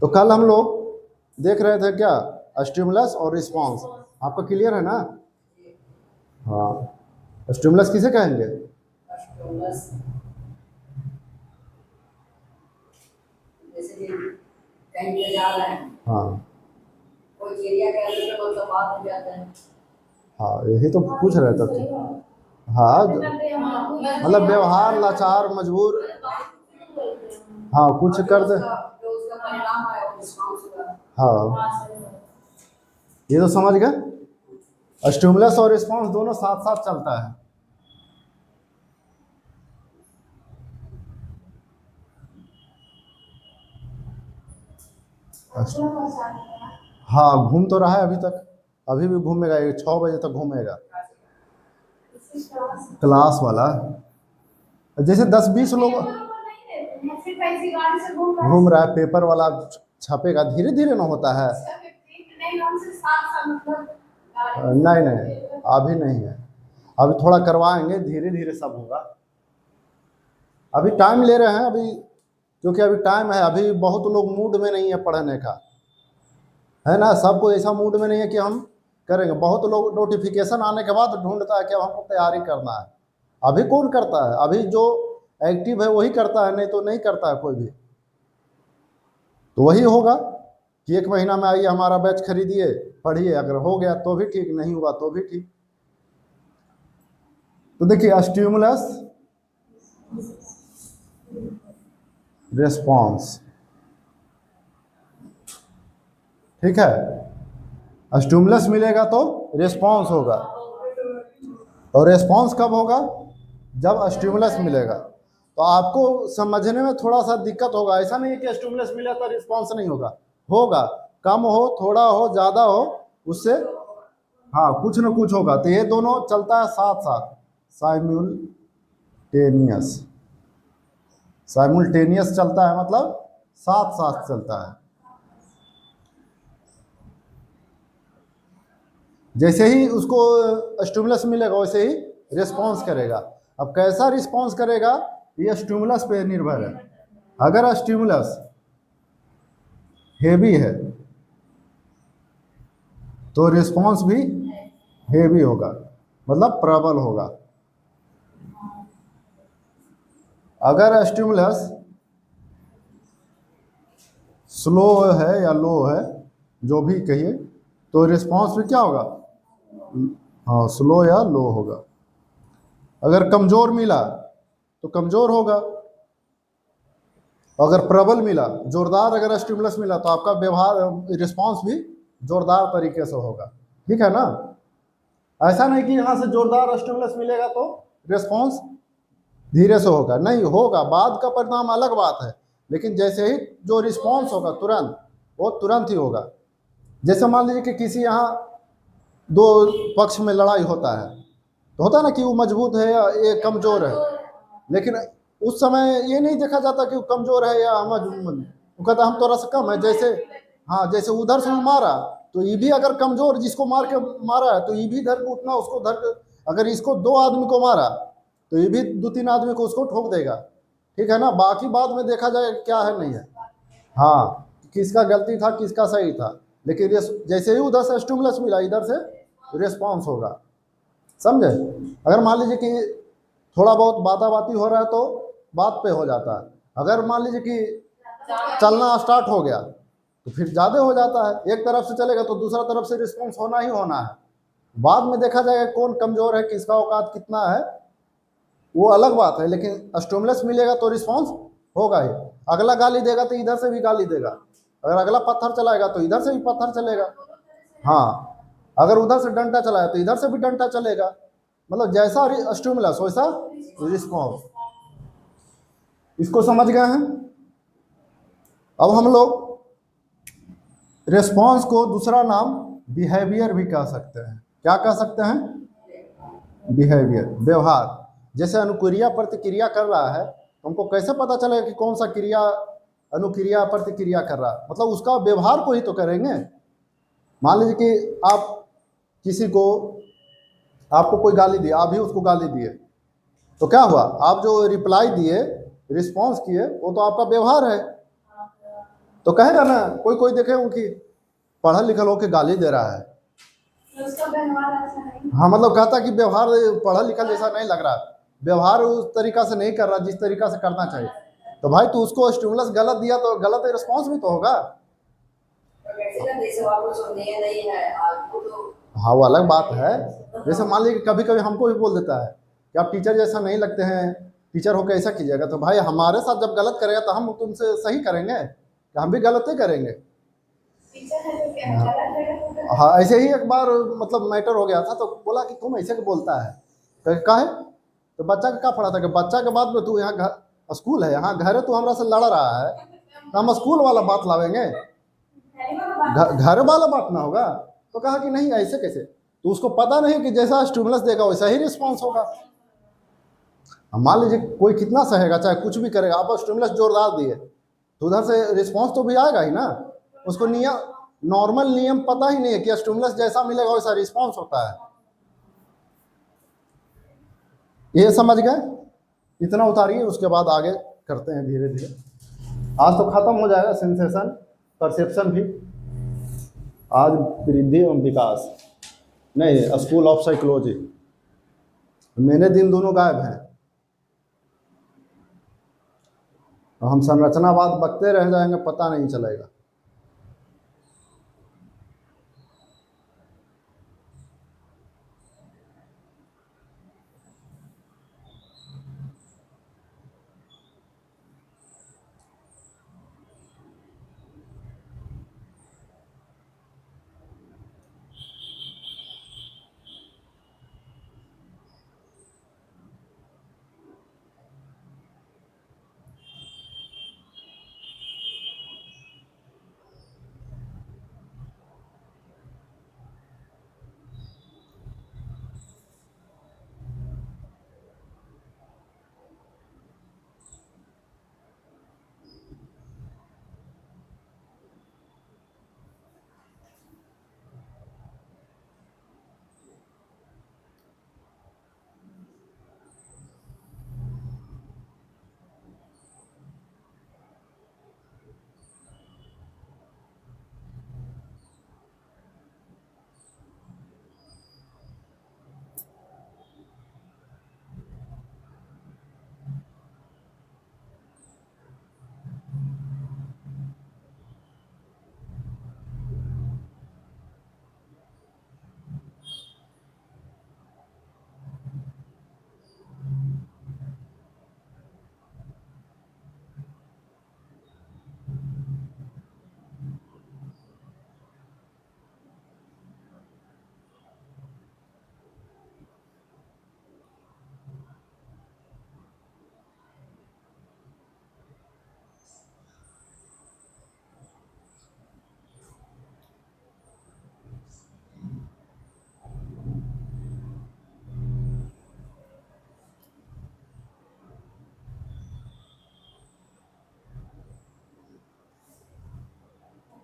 तो कल हम लोग देख रहे थे क्या, स्टिमुलस और रिस्पॉन्स। आपका क्लियर है ना? हाँ, स्टिमुलस किसे कहेंगे? हाँ हाँ, यही तो पूछ रहे थे। हाँ, मतलब व्यवहार, लाचार, मजबूर, हाँ कुछ कर दे। हाँ, ये तो समझ गए। स्टिमुलस और रिस्पॉन्स दोनों साथ साथ चलता है। हाँ, घूम तो रहा है अभी तक, अभी भी घूमेगा, ये 6 बजे तक घूमेगा। क्लास वाला जैसे 10-20 लोग घूम रहा है, पेपर वाला छपेगा, धीरे धीरे ना होता है। नहीं नहीं, अभी नहीं है, अभी थोड़ा करवाएंगे, धीरे धीरे सब होगा। अभी टाइम ले रहे हैं अभी, क्योंकि अभी टाइम है, अभी बहुत लोग मूड में नहीं है पढ़ने का, है ना। सबको ऐसा मूड में नहीं है कि हम करेंगे। बहुत लोग नोटिफिकेशन आने के बाद ढूंढता है कि अब हमको तैयारी करना है। अभी कौन करता है? अभी जो एक्टिव है वही करता है, नहीं तो नहीं करता है कोई भी। तो वही होगा कि 1 महीना में आइए हमारा बैच खरीदिए, पढ़िए, अगर हो गया तो भी ठीक, नहीं हुआ तो भी ठीक। तो देखिए, स्टिमुलस, रिस्पॉन्स, ठीक है। स्टिमुलस मिलेगा तो रिस्पॉन्स होगा, और रिस्पॉन्स कब होगा? जब स्टिमुलस मिलेगा। तो आपको समझने में थोड़ा सा दिक्कत होगा, ऐसा नहीं है कि स्टिमुलस मिला तो रिस्पॉन्स नहीं होगा, होगा। कम हो, थोड़ा हो, ज़्यादा हो, उससे हाँ कुछ न कुछ होगा। तो ये दोनों चलता है साथ साथ, साइमल्टेनियस। साइमल्टेनियस चलता है, मतलब साथ साथ चलता है। जैसे ही उसको स्टिमुलस मिलेगा वैसे ही रिस्पॉन्स करेगा। अब कैसा रिस्पॉन्स करेगा, ये स्टिमुलस पे निर्भर है। अगर स्टिमुलस हेवी है तो रिस्पॉन्स भी हेवी होगा, मतलब प्रबल होगा। अगर स्टिमुलस स्लो है या लो है, जो भी कहिए, तो रिस्पॉन्स भी क्या होगा? हाँ, स्लो या लो होगा। अगर कमजोर मिला तो कमजोर होगा। अगर प्रबल मिला, जोरदार अगर स्टिमुलस मिला, तो आपका व्यवहार, रिस्पॉन्स भी जोरदार तरीके से होगा। ठीक है ना? ऐसा नहीं कि यहाँ से जोरदार स्टिमुलस मिलेगा तो रिस्पॉन्स धीरे से होगा, नहीं होगा, बाद का परिणाम अलग बात है। लेकिन जैसे ही जो रिस्पॉन्स होगा तुरंत, वो तुरंत ही होगा। जैसे मान लीजिए कि किसी यहाँ दो पक्ष में लड़ाई होता है, तो होता है ना कि वो मजबूत है या ये कमजोर है, लेकिन उस समय ये नहीं देखा जाता कि वो कमजोर है या मजबूत। वो कहता हम थोड़ा सा कम है। जैसे हाँ, जैसे उधर से वो मारा, तो ये भी अगर कमजोर जिसको मार के मारा है, तो ये भी धर के उतना उसको धर के, अगर इसको 2 आदमी को मारा तो ये भी 2-3 आदमी को उसको ठोक देगा। ठीक है ना? बाकी बाद में देखा जाए क्या है नहीं है, हाँ किसका गलती था किसका सही था। लेकिन जैसे ही उधर से स्टिमुलस मिला, इधर से रिस्पॉन्स होगा। समझे? अगर मान लीजिए कि थोड़ा बहुत बाताबाती हो रहा है तो बात पे हो जाता है। अगर मान लीजिए कि चलना स्टार्ट हो गया तो फिर ज़्यादा हो जाता है। एक तरफ से चलेगा तो दूसरा तरफ से रिस्पॉन्स होना ही होना है। बाद में देखा जाएगा कौन कमजोर है, किसका औकात कितना है, वो अलग बात है। लेकिन स्टिमुलस मिलेगा तो रिस्पॉन्स होगा ही। अगला गाली देगा तो इधर से भी गाली देगा, अगर अगला पत्थर चलाएगा तो इधर से भी पत्थर चलेगा। हाँ, अगर उधर से डंडा चलाया तो इधर से भी डंडा चलेगा। मतलब जैसा स्टिमुलस वैसा रिस्पॉन्स। इसको समझ गए हैं? अब हम लोग रिस्पॉन्स को दूसरा नाम बिहेवियर भी कह सकते हैं। क्या कह सकते हैं? बिहेवियर, व्यवहार। जैसे अनुक्रिया प्रतिक्रिया कर रहा है, तो हमको कैसे पता चलेगा कि कौन सा क्रिया अनुक्रिया प्रतिक्रिया कर रहा है? मतलब उसका व्यवहार को ही तो करेंगे। मान लीजिए कि आप किसी को, आपको कोई गाली दिया, आप भी उसको गाली दिए, तो क्या हुआ? आप जो रिप्लाई दिए, रिस्पॉन्स किए, वो तो आपका व्यवहार है। तो कहेगा ना, कोई कोई देखे हो कि पढ़ा लिखा होके गाली दे रहा है, उसका व्यवहार ऐसा नहीं। हाँ मतलब कहता कि व्यवहार पढ़ा लिखा जैसा नहीं लग रहा, व्यवहार उस तरीका से नहीं कर रहा जिस तरीका से करना चाहिए। तो भाई तू उसको स्टिमुलस गलत दिया तो गलत रिस्पॉन्स भी तो होगा। हाँ वो अलग बात है। जैसे मान लीजिए कभी कभी हमको भी बोल देता है कि आप टीचर जैसा नहीं लगते हैं, टीचर होकर ऐसा कीजिएगा। तो भाई हमारे साथ जब गलत करेगा तो हम तुमसे सही करेंगे, कि हम भी गलत ही करेंगे। टीचर है तो क्या है, गलत है तो हाँ ऐसे ही एक बार मतलब मैटर हो गया था, तो बोला कि तुम ऐसे बोलता है, तो का है तो बच्चा का क्या पड़ा था कि बच्चा के बाद में तू यहाँ घर स्कूल है, यहाँ घर है, तू हमरा से लड़ रहा है, तो हम स्कूल वाला बात लावेंगे, घर वाला बात ना होगा। तो कहा कि नहीं ऐसे कैसे, तो उसको पता नहीं कि जैसा स्टिमुलस देगा वैसा ही रिस्पॉन्स होगा। अब मान लीजिए कोई कितना सहेगा, चाहे कुछ भी करेगा, आप स्टिमुलस जोरदार दिए तो उधर से रिस्पॉन्स तो भी आएगा ही ना। उसको नियम, नॉर्मल नियम पता ही नहीं है कि स्टिमुलस जैसा मिलेगा वैसा रिस्पॉन्स होता है। ये समझ गए, इतना उतारिए, उसके बाद आगे करते हैं धीरे धीरे। आज तो खत्म हो जाएगा सेंसेशन परसेप्शन भी। आज वृद्धि एवं विकास नहीं, स्कूल ऑफ साइकोलॉजी, मेरे दिन दोनों गायब हैं। हम संरचनावाद बकते रह जाएंगे, पता नहीं चलेगा।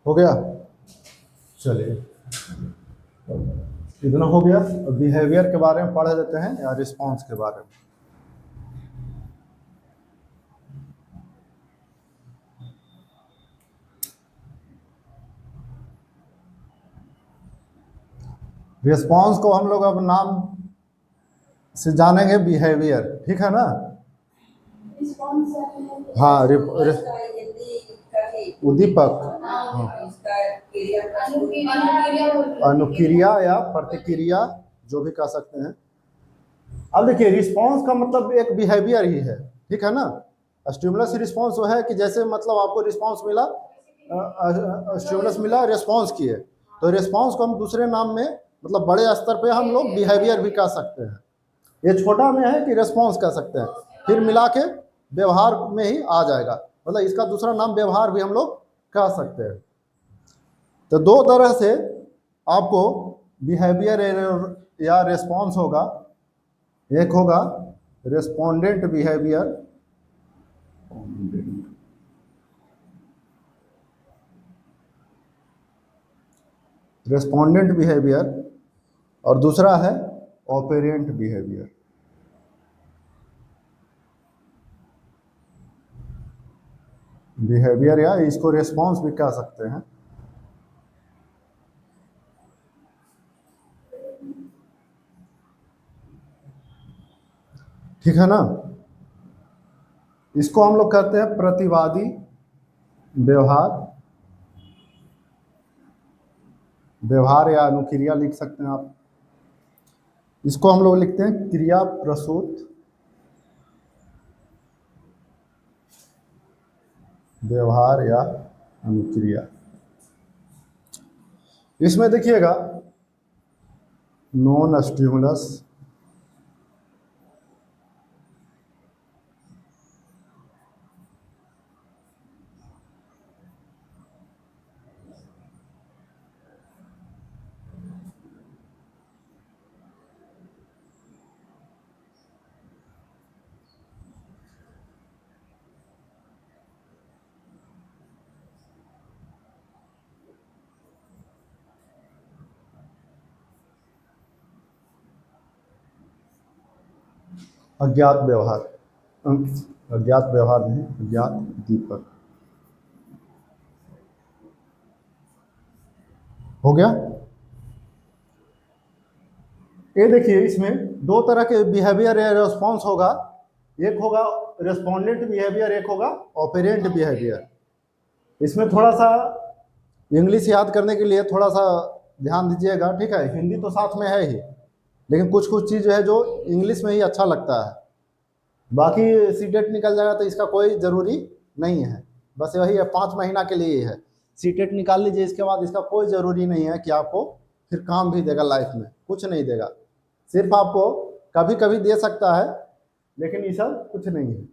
हो गया, चलिए इतना हो गया। बिहेवियर के बारे में पढ़ लेते हैं या रिस्पॉन्स के बारे में। रिस्पॉन्स को हम लोग अब नाम से जानेंगे बिहेवियर, ठीक है ना। रिस्पॉन्स हाँ उद्दीपक, हाँ। अनुक्रिया या प्रतिक्रिया जो भी कह सकते हैं। अब देखिए रिस्पॉन्स का मतलब एक बिहेवियर ही है, ठीक है ना। स्टिमुलस रिस्पॉन्स वो है कि जैसे मतलब आपको रिस्पॉन्स मिला, स्टिमुलस मिला, रिस्पॉन्स किए, तो रिस्पॉन्स को हम दूसरे नाम में मतलब बड़े स्तर पे हम लोग बिहेवियर भी कह सकते हैं। ये छोटा में है कि रिस्पॉन्स कह सकते हैं, फिर मिला के व्यवहार में ही आ जाएगा, मतलब इसका दूसरा नाम व्यवहार भी हम लोग कह सकते हैं। तो दो तरह से आपको बिहेवियर या रिस्पॉन्स होगा। एक होगा रेस्पोंडेंट बिहेवियर, रेस्पोंडेंट बिहेवियर, और दूसरा है ऑपरेंट बिहेवियर। बिहेवियर या इसको रिस्पॉन्स भी कह सकते हैं। ठीक है ना। इसको हम लोग कहते हैं प्रतिवादी व्यवहार, व्यवहार या अनुक्रिया लिख सकते हैं आप। इसको हम लोग लिखते हैं क्रिया प्रसूत व्यवहार या अनुक्रिया। इसमें देखिएगा नॉन स्टिमुलस अज्ञात व्यवहार, अज्ञात व्यवहार नहीं, अज्ञात दीपक। हो गया। ये देखिए इसमें दो तरह के बिहेवियर या रिस्पॉन्स होगा। एक होगा रेस्पोंडेंट बिहेवियर, एक होगा ऑपरेंट बिहेवियर। इसमें थोड़ा सा इंग्लिश याद करने के लिए थोड़ा सा ध्यान दीजिएगा, ठीक है। हिंदी तो साथ में है ही, लेकिन कुछ कुछ चीज़ है जो इंग्लिश में ही अच्छा लगता है। बाकी सीटेट निकल जाएगा तो इसका कोई ज़रूरी नहीं है, बस वही है 5 महीना के लिए है। सीटेट निकाल लीजिए, इसके बाद इसका कोई ज़रूरी नहीं है कि आपको फिर काम भी देगा लाइफ में, कुछ नहीं देगा। सिर्फ आपको कभी कभी दे सकता है, लेकिन ये सब कुछ नहीं है।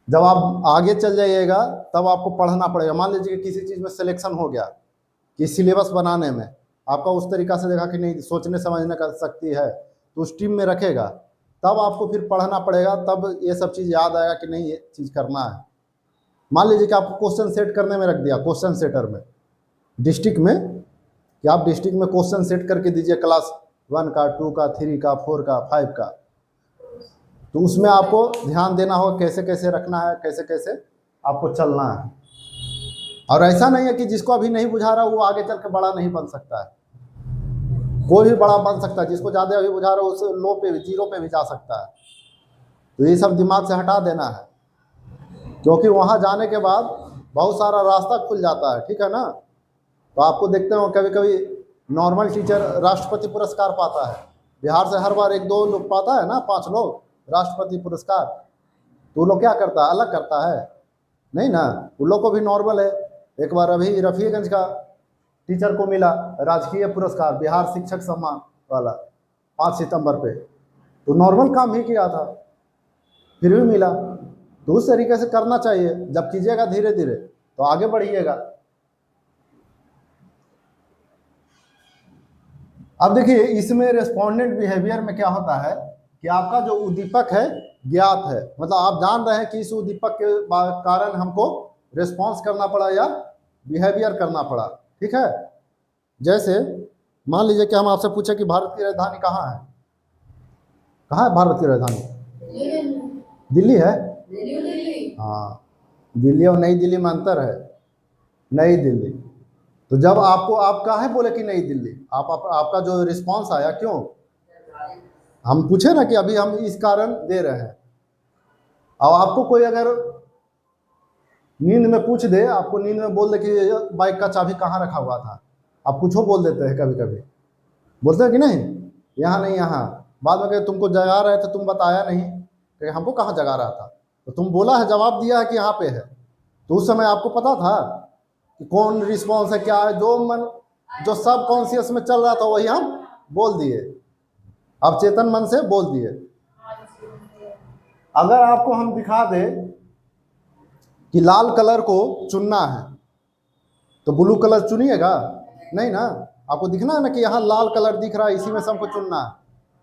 जब आप आगे चल जाइएगा तब आपको पढ़ना पड़ेगा। मान लीजिए कि किसी चीज़ में सिलेक्शन हो गया कि सिलेबस बनाने में आपका उस तरीक़ा से देखा कि नहीं सोचने समझने का शक्ति है, तो उस टीम में रखेगा, तब आपको फिर पढ़ना पड़ेगा, तब ये सब चीज़ याद आएगा कि नहीं ये चीज़ करना है। मान लीजिए कि आपको क्वेश्चन सेट करने में रख दिया, क्वेश्चन सेटर में डिस्ट्रिक्ट में, कि आप डिस्ट्रिक्ट में क्वेश्चन सेट करके दीजिए क्लास 1 का, 2 का, 3 का, 4 का, 5 का, तो उसमें आपको ध्यान देना होगा कैसे कैसे रखना है, कैसे कैसे आपको चलना है। और ऐसा नहीं है कि जिसको अभी नहीं बुझा रहा वो आगे चल के बड़ा नहीं बन सकता है। कोई भी बड़ा बन सकता है, जिसको ज़्यादा अभी बुझा रहा हो उस लो पे भी, 0 पे भी जा सकता है। तो ये सब दिमाग से हटा देना है, क्योंकि वहाँ जाने के बाद बहुत सारा रास्ता खुल जाता है, ठीक है ना। तो आपको देखते हो कभी कभी नॉर्मल टीचर राष्ट्रपति पुरस्कार पाता है, बिहार से हर बार 1-2 लोग पाता है ना, 5 लोग राष्ट्रपति पुरस्कार। तो वो लोग क्या करता है, अलग करता है नहीं ना, उन लोग को भी नॉर्मल है। एक बार अभी रफीगंज का टीचर को मिला राजकीय पुरस्कार, बिहार शिक्षक सम्मान वाला, 5 सितंबर पे, तो नॉर्मल काम ही किया था, फिर भी मिला। तो उस तरीके से करना चाहिए, जब कीजिएगा धीरे धीरे तो आगे बढ़िएगा। अब देखिए इसमें रेस्पोंडेंट बिहेवियर में क्या होता है कि आपका जो उद्दीपक है ज्ञात है, मतलब आप जान रहे हैं कि इस उद्दीपक के कारण हमको रिस्पॉन्स करना पड़ा या बिहेवियर करना पड़ा, ठीक है। जैसे मान लीजिए कि हम आपसे पूछे कि भारत की राजधानी कहाँ है, कहाँ है भारत की राजधानी? दिल्ली है। हाँ, दिल्ली और नई दिल्ली में अंतर है, नई दिल्ली। तो जब आपको आप काहे बोले कि नई दिल्ली, आपका जो रिस्पांस आया क्यों? हम पूछे ना कि अभी हम इस कारण दे रहे हैं। अब आपको कोई अगर नींद में पूछ दे, आपको नींद में बोल दे कि बाइक का चाबी कहाँ रखा हुआ था, आप कुछ बोल देते हैं, कभी कभी बोलते हैं कि नहीं, यहाँ नहीं यहाँ। बाद में कहे तुमको जगा रहे थे, तुम बताया नहीं, कि हमको कहाँ जगा रहा था, तो तुम बोला है, जवाब दिया है कि यहाँ पे है, तो उस समय आपको पता था कि कौन रिस्पॉन्स है, क्या है, जो सब कॉन्शियस में चल रहा था वही हम बोल दिए, अब चेतन मन से बोल दिए। अगर आपको हम दिखा दे कि लाल कलर को चुनना है, तो ब्लू कलर चुनिएगा नहीं ना, आपको दिखना है ना कि यहाँ लाल कलर दिख रहा है, इसी में सबको चुनना है।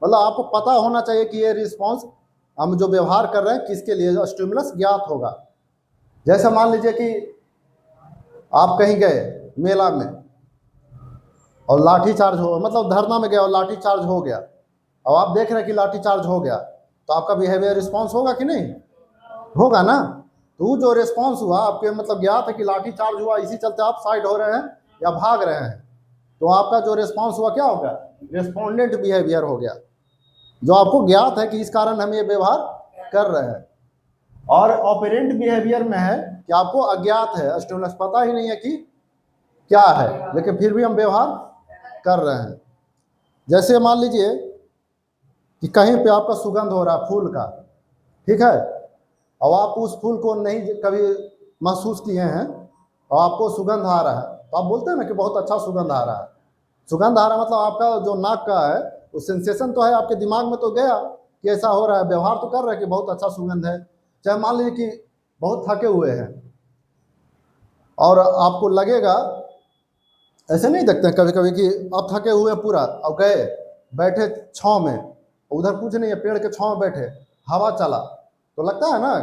मतलब आपको पता होना चाहिए कि ये रिस्पॉन्स हम जो व्यवहार कर रहे हैं किसके लिए, स्टिमुलस ज्ञात होगा। जैसे मान लीजिए कि आप कहीं गए मेला में और लाठी चार्ज हो, मतलब धरना में गया और लाठी चार्ज हो गया, और आप देख रहे हैं कि लाठी चार्ज हो गया, तो आपका बिहेवियर रिस्पॉन्स होगा कि नहीं? होगा ना। तो जो रिस्पॉन्स हुआ आपके मतलब ज्ञात है कि लाठी चार्ज हुआ, इसी चलते आप साइड हो रहे हैं या भाग रहे हैं, तो आपका जो रिस्पॉन्स हुआ क्या हो गया, रेस्पोंडेंट बिहेवियर हो गया, जो आपको ज्ञात है कि इस कारण हम ये व्यवहार कर रहे हैं। और ऑपरेंट बिहेवियर में है कि आपको अज्ञात है, स्टिमुलस पता ही नहीं है कि क्या है, लेकिन फिर भी हम व्यवहार कर रहे हैं। जैसे मान लीजिए कि कहीं पे आपका सुगंध हो रहा है फूल का, ठीक है, और आप उस फूल को नहीं कभी महसूस किए हैं और आपको सुगंध आ रहा है, तो आप बोलते हैं ना कि बहुत अच्छा सुगंध आ रहा है। सुगंध आ रहा है मतलब आपका जो नाक का है वो सेंसेशन तो है, आपके दिमाग में तो गया कि ऐसा हो रहा है, व्यवहार तो कर रहा है कि बहुत अच्छा सुगंध है। चाहे मान लीजिए कि बहुत थके हुए हैं और आपको लगेगा, ऐसे नहीं देखते हैं कभी कभी कि आप थके हुए हैं पूरा और गए बैठे छाँव में, उधर कुछ नहीं है, पेड़ के छाँव में बैठे, हवा चला तो लगता है ना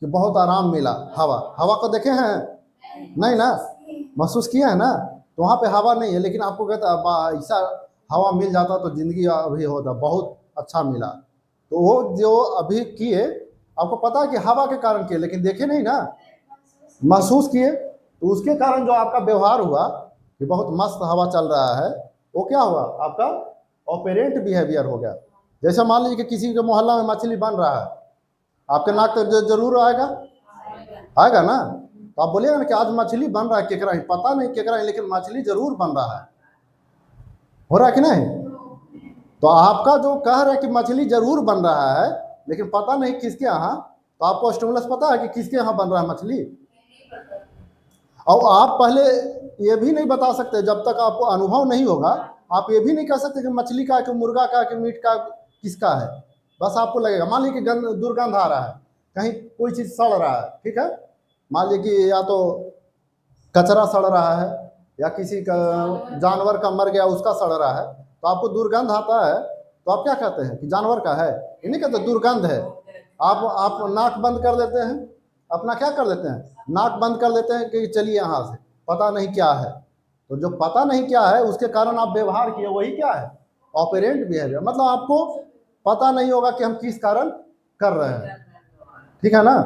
कि बहुत आराम मिला। हवा हवा को देखे हैं? नहीं ना, महसूस किया है ना, तो वहाँ पे हवा नहीं है, लेकिन आपको कहता है ऐसा हवा मिल जाता तो जिंदगी अभी होता, बहुत अच्छा मिला। तो वो जो अभी किए आपको पता है कि हवा के कारण किए, लेकिन देखे नहीं ना, महसूस किए, तो उसके कारण जो आपका व्यवहार हुआ कि बहुत मस्त हवा चल रहा है, वो क्या हुआ, आपका ऑपरेंट बिहेवियर हो गया। जैसे मान लीजिए कि किसी के मोहल्ला में मछली बन रहा है, आपके नाक तो जरूर आएगा, आएगा ना, तो आप बोलिएगा ना कि आज मछली बन रहा है, केकरा ही पता नहीं केकरा ही, लेकिन मछली जरूर बन रहा है, हो रहा है कि नहीं? तो आपका जो कह रहा है कि मछली जरूर बन रहा है लेकिन पता नहीं किसके यहाँ, तो आपको स्टिमुलस पता है कि किसके यहाँ बन रहा है मछली? और आप पहले ये भी नहीं बता सकते, जब तक आपको अनुभव नहीं होगा आप ये भी नहीं कह सकते कि मछली का, कि मुर्गा का, कि मीट का, किसका है। बस आपको लगेगा, मान लीजिए कि दुर्गंध आ रहा है, कहीं कोई चीज़ सड़ रहा है, ठीक है, मान लीजिए कि या तो कचरा सड़ रहा है या किसी का जानवर का मर गया उसका सड़ रहा है, तो आपको दुर्गंध आता है, तो आप क्या कहते हैं कि जानवर का है, ये नहीं कहते दुर्गंध है। आप नाक बंद कर देते हैं, अपना क्या कर देते हैं, नाक बंद कर देते हैं कि चलिए यहाँ से, पता नहीं क्या है। तो जो पता नहीं क्या है उसके कारण आप व्यवहार किए, वही क्या है, ऑपरेंट बिहेवियर। मतलब आपको पता नहीं होगा कि हम किस कारण कर रहे हैं, ठीक है ना।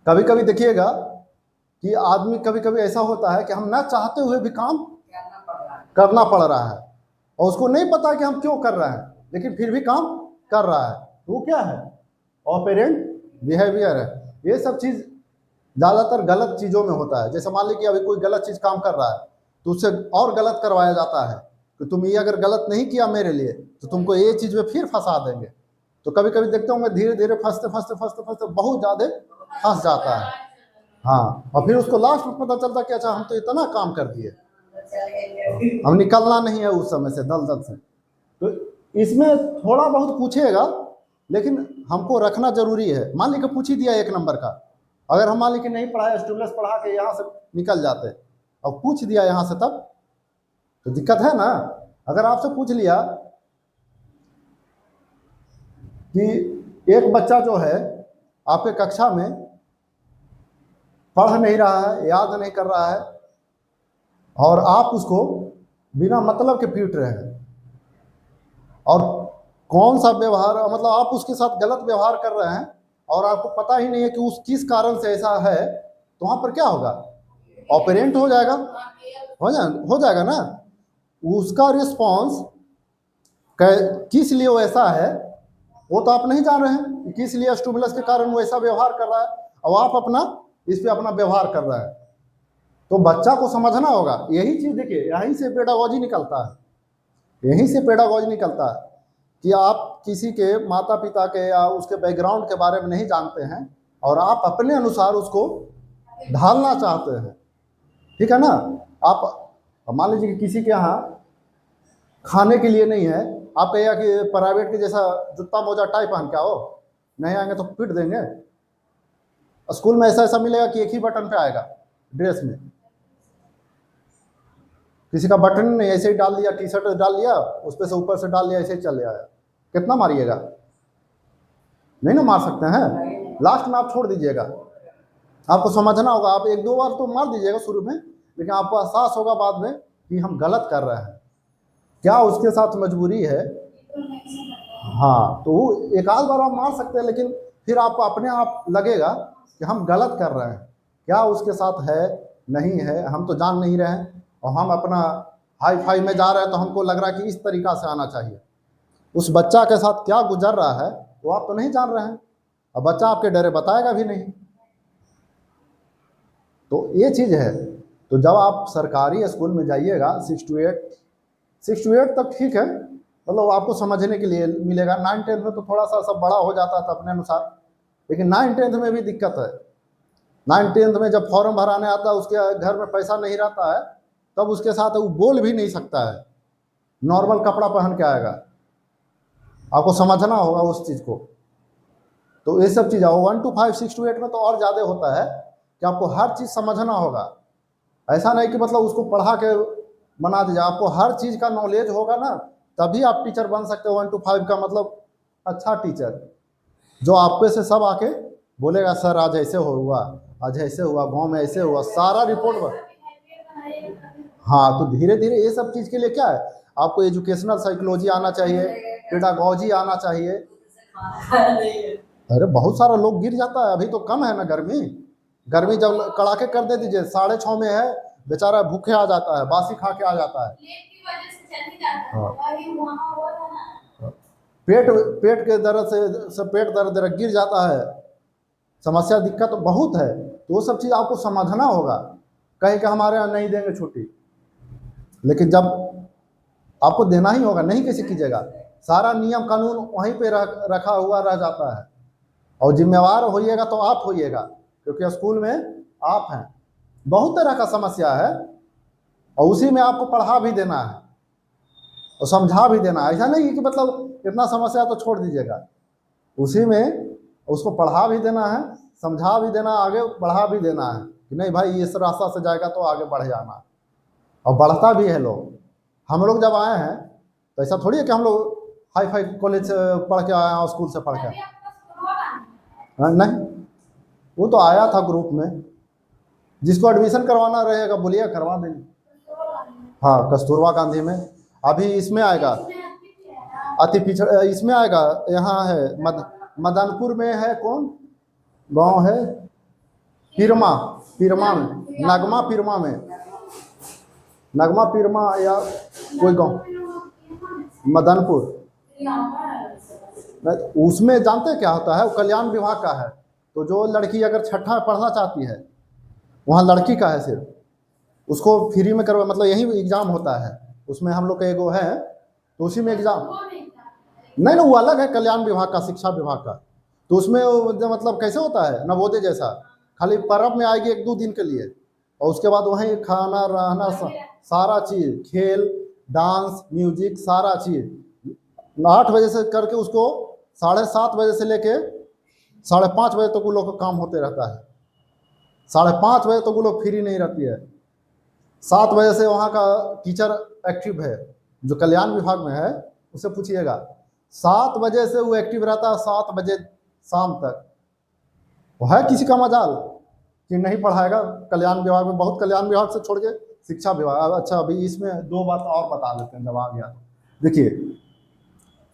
कभी कभी देखिएगा कि आदमी, कभी कभी ऐसा होता है कि हम ना चाहते हुए भी काम करना पड़ रहा है और उसको नहीं पता कि हम क्यों कर रहे हैं, लेकिन फिर भी काम कर रहा है, तो वो क्या है, ऑपरेंट बिहेवियर है। ये सब चीज़ ज़्यादातर गलत चीज़ों में होता है। जैसे मान लीजिए अभी कोई गलत चीज़ काम कर रहा है तो उससे और गलत करवाया जाता है कि तुम ये अगर गलत नहीं किया मेरे लिए तो तुमको ये चीज़ में फिर फंसा देंगे। तो कभी कभी देखता हूँ मैं, धीरे धीरे फंसते फंसते फंसते फंसते बहुत ज़्यादा फंस जाता है। हाँ, और फिर उसको लास्ट में पता चलता कि अच्छा हम तो इतना काम कर दिए, हम निकलना नहीं है उस समय से, दलदल से। तो इसमें थोड़ा बहुत पूछेगा लेकिन हमको रखना जरूरी है। मान लीजिए पूछ ही दिया 1 नंबर का, अगर हम मान लीजिए नहीं पढ़ाए, स्टिमुलस पढ़ा के यहाँ से निकल जाते और पूछ दिया यहाँ से, तब तो दिक्कत है ना। अगर आपसे पूछ लिया कि एक बच्चा जो है आपके कक्षा में पढ़ नहीं रहा है, याद नहीं कर रहा है, और आप उसको बिना मतलब के पीट रहे हैं, और कौन सा व्यवहार, मतलब आप उसके साथ गलत व्यवहार कर रहे हैं और आपको पता ही नहीं है कि उस किस कारण से ऐसा है, तो वहाँ पर क्या होगा, ऑपरेंट हो जाएगा, हो जाएगा ना। उसका रिस्पॉन्स किस लिए वो ऐसा है वो तो आप नहीं जान रहे हैं कि किस लिए स्टिमुलस के कारण वो ऐसा व्यवहार कर रहा है, और आप अपना इस पे अपना व्यवहार कर रहा है। तो बच्चा को समझना होगा, यही चीज़ देखिए, यहीं से पेडागोजी निकलता है, यहीं से पेडागोजी निकलता है कि आप किसी के माता पिता के या उसके बैकग्राउंड के बारे में नहीं जानते हैं और आप अपने अनुसार उसको ढालना चाहते हैं, ठीक है ना। आप मान लीजिए कि किसी के यहाँ खाने के लिए नहीं है, आप कहिए कि प्राइवेट के जैसा जूता मोजा टाई पहन के आओ, नहीं आएंगे तो पीट देंगे। स्कूल में ऐसा ऐसा मिलेगा कि एक ही बटन पे आएगा ड्रेस में, किसी का बटन नहीं, ऐसे ही डाल दिया, टी शर्ट डाल दिया, उस पर से ऊपर से डाल दिया, ऐसे ही चले आया। कितना मारिएगा, नहीं ना मार सकते हैं, लास्ट में आप छोड़ दीजिएगा। आपको समझना होगा, आप 1-2 बार तो मार दीजिएगा शुरू में, लेकिन आपको एहसास होगा बाद में कि हम गलत कर रहे हैं, क्या उसके साथ मजबूरी है। हाँ, तो एक आध बार आप मार सकते हैं, लेकिन फिर आपको अपने आप लगेगा कि हम गलत कर रहे हैं, क्या उसके साथ है नहीं है हम तो जान नहीं रहे हैं, और हम अपना हाई फाई में जा रहे हैं तो हमको लग रहा है कि इस तरीका से आना चाहिए। उस बच्चा के साथ क्या गुजर रहा है वो आप तो नहीं जान रहे हैं, और बच्चा आपके डरे बताएगा भी नहीं। तो ये चीज़ है। तो जब आप सरकारी स्कूल में जाइएगा 6 to 8 तक ठीक है, मतलब आपको समझने के लिए मिलेगा। 9-10 में तो थोड़ा सा सब बड़ा हो जाता था अपने अनुसार, लेकिन 9-10 में भी दिक्कत है। 9-10 में जब फॉर्म भराने आता है, उसके घर में पैसा नहीं रहता है, तब उसके साथ वो बोल भी नहीं सकता है, नॉर्मल कपड़ा पहन के आएगा। आपको समझना होगा उस चीज़ को। तो ये सब चीज़ 1 to 5 6 to 8 में तो और ज़्यादा होता है कि आपको हर चीज़ समझना होगा। ऐसा नहीं कि मतलब उसको पढ़ा के बना दीजिए, आपको हर चीज़ का नॉलेज होगा ना, तभी आप टीचर बन सकते हो। 1 to 5 का मतलब अच्छा टीचर, जो आप पे से सब आके बोलेगा सर आज ऐसे हुआ, आज ऐसे हुआ, गांव में ऐसे हुआ, सारा रिपोर्ट। हाँ, तो धीरे धीरे ये सब चीज़ के लिए क्या है, आपको एजुकेशनल साइकोलॉजी आना चाहिए, पेडागॉजी आना चाहिए। अरे बहुत सारा लोग गिर जाता है, अभी तो कम है ना गर्मी। गर्मी जब कड़ाके कर दे दीजिए, 6:30 में है, बेचारा भूखे आ जाता है, बासी खा के आ जाता है। हाँ। पेट पेट के दर्द से पेट दर्द गिर जाता है, समस्या दिक्कत तो बहुत है। तो वो सब चीज़ आपको समझना होगा। कहे कि हमारे यहाँ नहीं देंगे छुट्टी, लेकिन जब आपको देना ही होगा, नहीं कैसे कीजिएगा। सारा नियम कानून वहीं पे रखा हुआ रह जाता है, और जिम्मेवार होइएगा तो आप होइएगा, क्योंकि स्कूल में आप हैं। बहुत तरह का समस्या है, और उसी में आपको पढ़ा भी देना है और समझा भी देना है। ऐसा नहीं कि मतलब इतना समस्या तो छोड़ दीजिएगा, उसी में उसको पढ़ा भी देना है, समझा भी देना, आगे बढ़ा भी देना है कि नहीं भाई इस रास्ता से जाएगा तो आगे बढ़ जाना है। और बढ़ता भी है लोग। हम लोग जब आए हैं तो ऐसा थोड़ी है कि हम लोग हाई फाई कॉलेज से पढ़ के आए हैं और स्कूल से पढ़ के आए हैं। नहीं, वो तो आया था ग्रुप में। जिसको एडमिशन करवाना रहेगा बोलिए, करवा देंगे। हाँ, कस्तूरबा गांधी में। अभी इसमें आएगा अति पिछड़, इसमें आएगा, यहाँ है मदनपुर में है, कौन गांव है, पिरमा में, नगमा पिरमा में, नगमा पिरमा या कोई गांव, मदनपुर। उसमें जानते हैं क्या होता है, वो कल्याण विभाग का है। तो जो लड़की अगर छठा पढ़ना चाहती है, वहाँ लड़की का है सिर्फ, उसको फ्री में करवा, मतलब यही एग्ज़ाम होता है उसमें। हम लोग का एगो है, तो उसी में एग्ज़ाम नहीं ना, वो अलग है कल्याण विभाग का, शिक्षा विभाग का। तो उसमें मतलब कैसे होता है, नवोदय जैसा, खाली पर्व में आएगी 1-2 दिन के लिए, और उसके बाद वहीं खाना रहना सारा चीज़, खेल डांस म्यूजिक सारा चीज़ 8 बजे से करके उसको 7:30 बजे से लेके 5:30 बजे तक वो लोग का काम होते रहता है। 5:30 बजे तक वो लोग फ्री नहीं रहती है। 7 बजे से वहाँ का टीचर एक्टिव है, जो कल्याण विभाग में है, उससे पूछिएगा। 7 बजे से वो एक्टिव रहता है, 7 बजे शाम तक। वो है किसी का मजाल कि नहीं पढ़ाएगा कल्याण विभाग में। बहुत कल्याण विभाग से छोड़ के शिक्षा विभाग। अच्छा, अभी इसमें 2 बात और बता देते हैं जब आ गया। देखिए,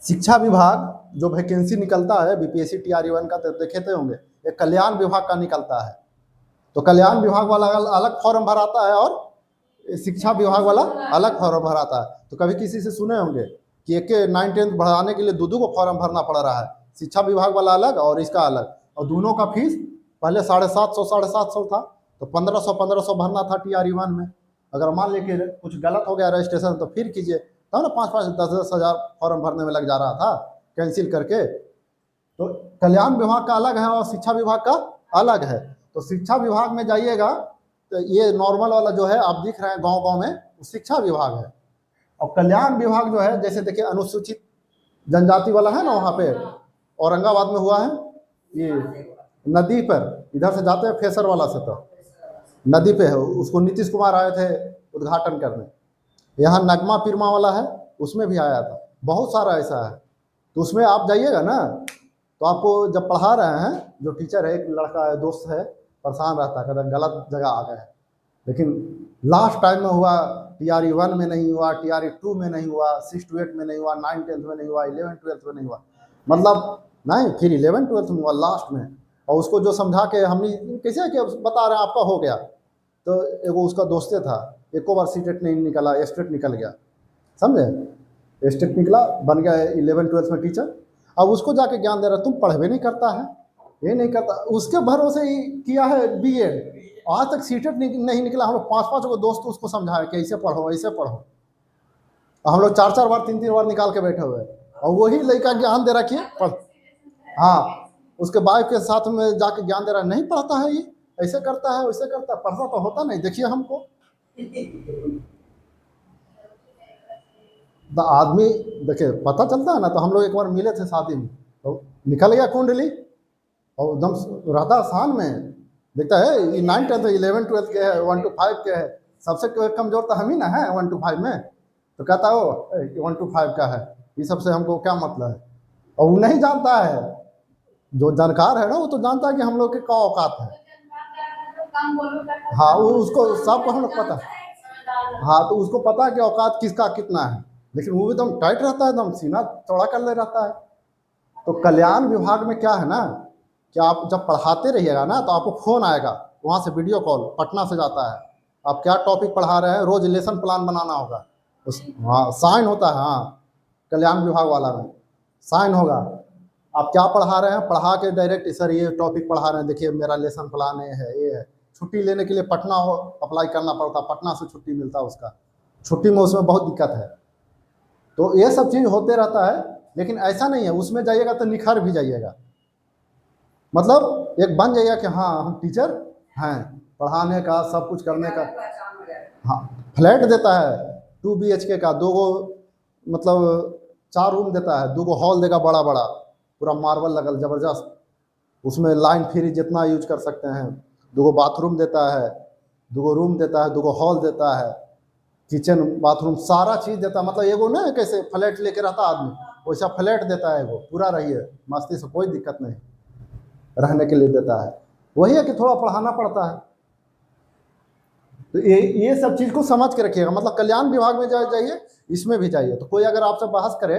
शिक्षा विभाग जो वैकेंसी निकलता है बीपीएससी TRE-1 का, तो देखे थे होंगे, एक कल्याण विभाग का निकलता है। तो कल्याण विभाग वाला अलग फॉर्म भराता है और शिक्षा विभाग वाला अलग फॉर्म भराता है। तो कभी किसी से सुने होंगे कि एक 9-10 बढ़ाने के लिए 2 को फॉर्म भरना पड़ रहा है, शिक्षा विभाग वाला अलग और इसका अलग, और दोनों का फीस पहले 750 था, तो 1500 भरना था TRE-1 में। अगर मान लीजिए कुछ गलत हो गया रजिस्ट्रेशन, तो फिर कीजिए, तब ना 5-5 10-10 हज़ार फॉर्म भरने में लग जा रहा था, कैंसिल करके। तो कल्याण विभाग का अलग है और शिक्षा विभाग का अलग है। तो शिक्षा विभाग में जाइएगा तो ये नॉर्मल वाला जो है आप दिख रहे हैं गांव-गांव में, वो शिक्षा विभाग है। और कल्याण विभाग जो है, जैसे देखिए अनुसूचित जनजाति वाला है ना, वहाँ पे औरंगाबाद में हुआ है, ये नदी पर इधर से जाते हैं फेसर वाला से, तो नदी पे है, उसको नीतीश कुमार आए थे उद्घाटन करने। यहाँ नगमा पिरमा वाला है, उसमें भी आया था। बहुत सारा ऐसा है। तो उसमें आप जाइएगा ना, तो आपको जब पढ़ा रहे हैं, जो टीचर है, एक लड़का है, दोस्त है, परेशान रहता है, कहता गलत जगह आ गए। लेकिन लास्ट टाइम में हुआ, TRE-1 में नहीं हुआ, TRE-2 में नहीं हुआ, 6 to 8 में नहीं हुआ, 9-10 में नहीं हुआ, 11-12 में नहीं हुआ, मतलब नहीं, फिर 11-12 में हुआ लास्ट में। और उसको जो समझा के हमने कैसे कि बता रहे हैं आपका हो गया, तो एगो उसका दोस्ते था, एको बार सीटेट नहीं निकला, स्टेट निकल गया, समझे, स्टेट निकला, बन गया 11वीं 12वीं में टीचर। अब उसको जाके ज्ञान दे रहा, तुम पढ़वे नहीं करता है, ये नहीं करता, उसके भरोसे ही किया है बीएड, आज तक सीटेट नहीं निकला। हम लोग 5-5 को दोस्त उसको समझाए कि ऐसे पढ़ो ऐसे पढ़ो, हम लोग 4-4 बार 3-3 बार निकाल के बैठे हुए, और वही लड़का ज्ञान दे रहा कि पढ़, हाँ, उसके वाइफ के साथ में जाके ज्ञान दे रहा, नहीं पढ़ता है ये, ऐसे करता है वैसे करता है, पढ़ता तो होता नहीं, देखिए हमको। तो आदमी देखिए पता चलता है ना। तो हम लोग एक बार मिले थे शादी में, तो निकल गया कुंडली, और एकदम रहता आसान में, देखता है ये 9, 10, 11, 12 के है, 1 to 5 के है, सबसे कमजोर तो हम ही ना है 1 to 5 में। तो कहता हो 1 to 5 का है, ये सबसे हमको क्या मतलब है। और वो नहीं जानता है, जो जानकार है ना वो तो जानता है कि हम लोग के क्या औकात है। हाँ, वो उसको सबको हम लोग पता, हाँ, तो उसको पता है कि औकात किसका कितना है, लेकिन वो एकदम टाइट रहता है, एकदम सीना चौड़ा कर ले रहता है। तो कल्याण विभाग में क्या है ना, कि आप जब पढ़ाते रहिएगा ना तो आपको फ़ोन आएगा वहाँ से, वीडियो कॉल पटना से जाता है, आप क्या टॉपिक पढ़ा रहे हैं, रोज लेसन प्लान बनाना होगा उस, हाँ साइन होता है, हाँ कल्याण विभाग वाला में साइन होगा, आप क्या पढ़ा रहे हैं, पढ़ा के डायरेक्ट सर ये टॉपिक पढ़ा रहे हैं, देखिए मेरा लेसन प्लान ये है। छुट्टी लेने के लिए पटना हो अप्लाई करना पड़ता, पटना से छुट्टी मिलता उसका, छुट्टी में उसमें बहुत दिक्कत है। तो ये सब चीज़ होते रहता है, लेकिन ऐसा नहीं है उसमें जाइएगा तो निखर भी जाइएगा, मतलब एक बन जाइएगा कि हाँ हम टीचर हैं, पढ़ाने का सब कुछ करने का। हाँ, फ्लैट देता है 2 BHK का, 2 मतलब 4 रूम देता है, 2 हॉल देगा बड़ा बड़ा, पूरा मार्बल लगल जबरदस्त, उसमें लाइन फ्री जितना यूज कर सकते हैं, 2 बाथरूम देता है, 2 रूम देता है, 2 हॉल देता है, किचन बाथरूम सारा चीज़ देता है। मतलब एगो ना कैसे फ्लैट लेके रहता आदमी, वैसा फ्लैट देता है, एगो पूरा रहिए मस्ती से, कोई दिक्कत नहीं, रहने के लिए देता है। वही है कि थोड़ा पढ़ाना पड़ता है। तो ये सब चीज़ को समझ के रखिएगा, मतलब कल्याण विभाग में जाइए, इसमें भी जाइए। तो कोई अगर आपसे बहस करे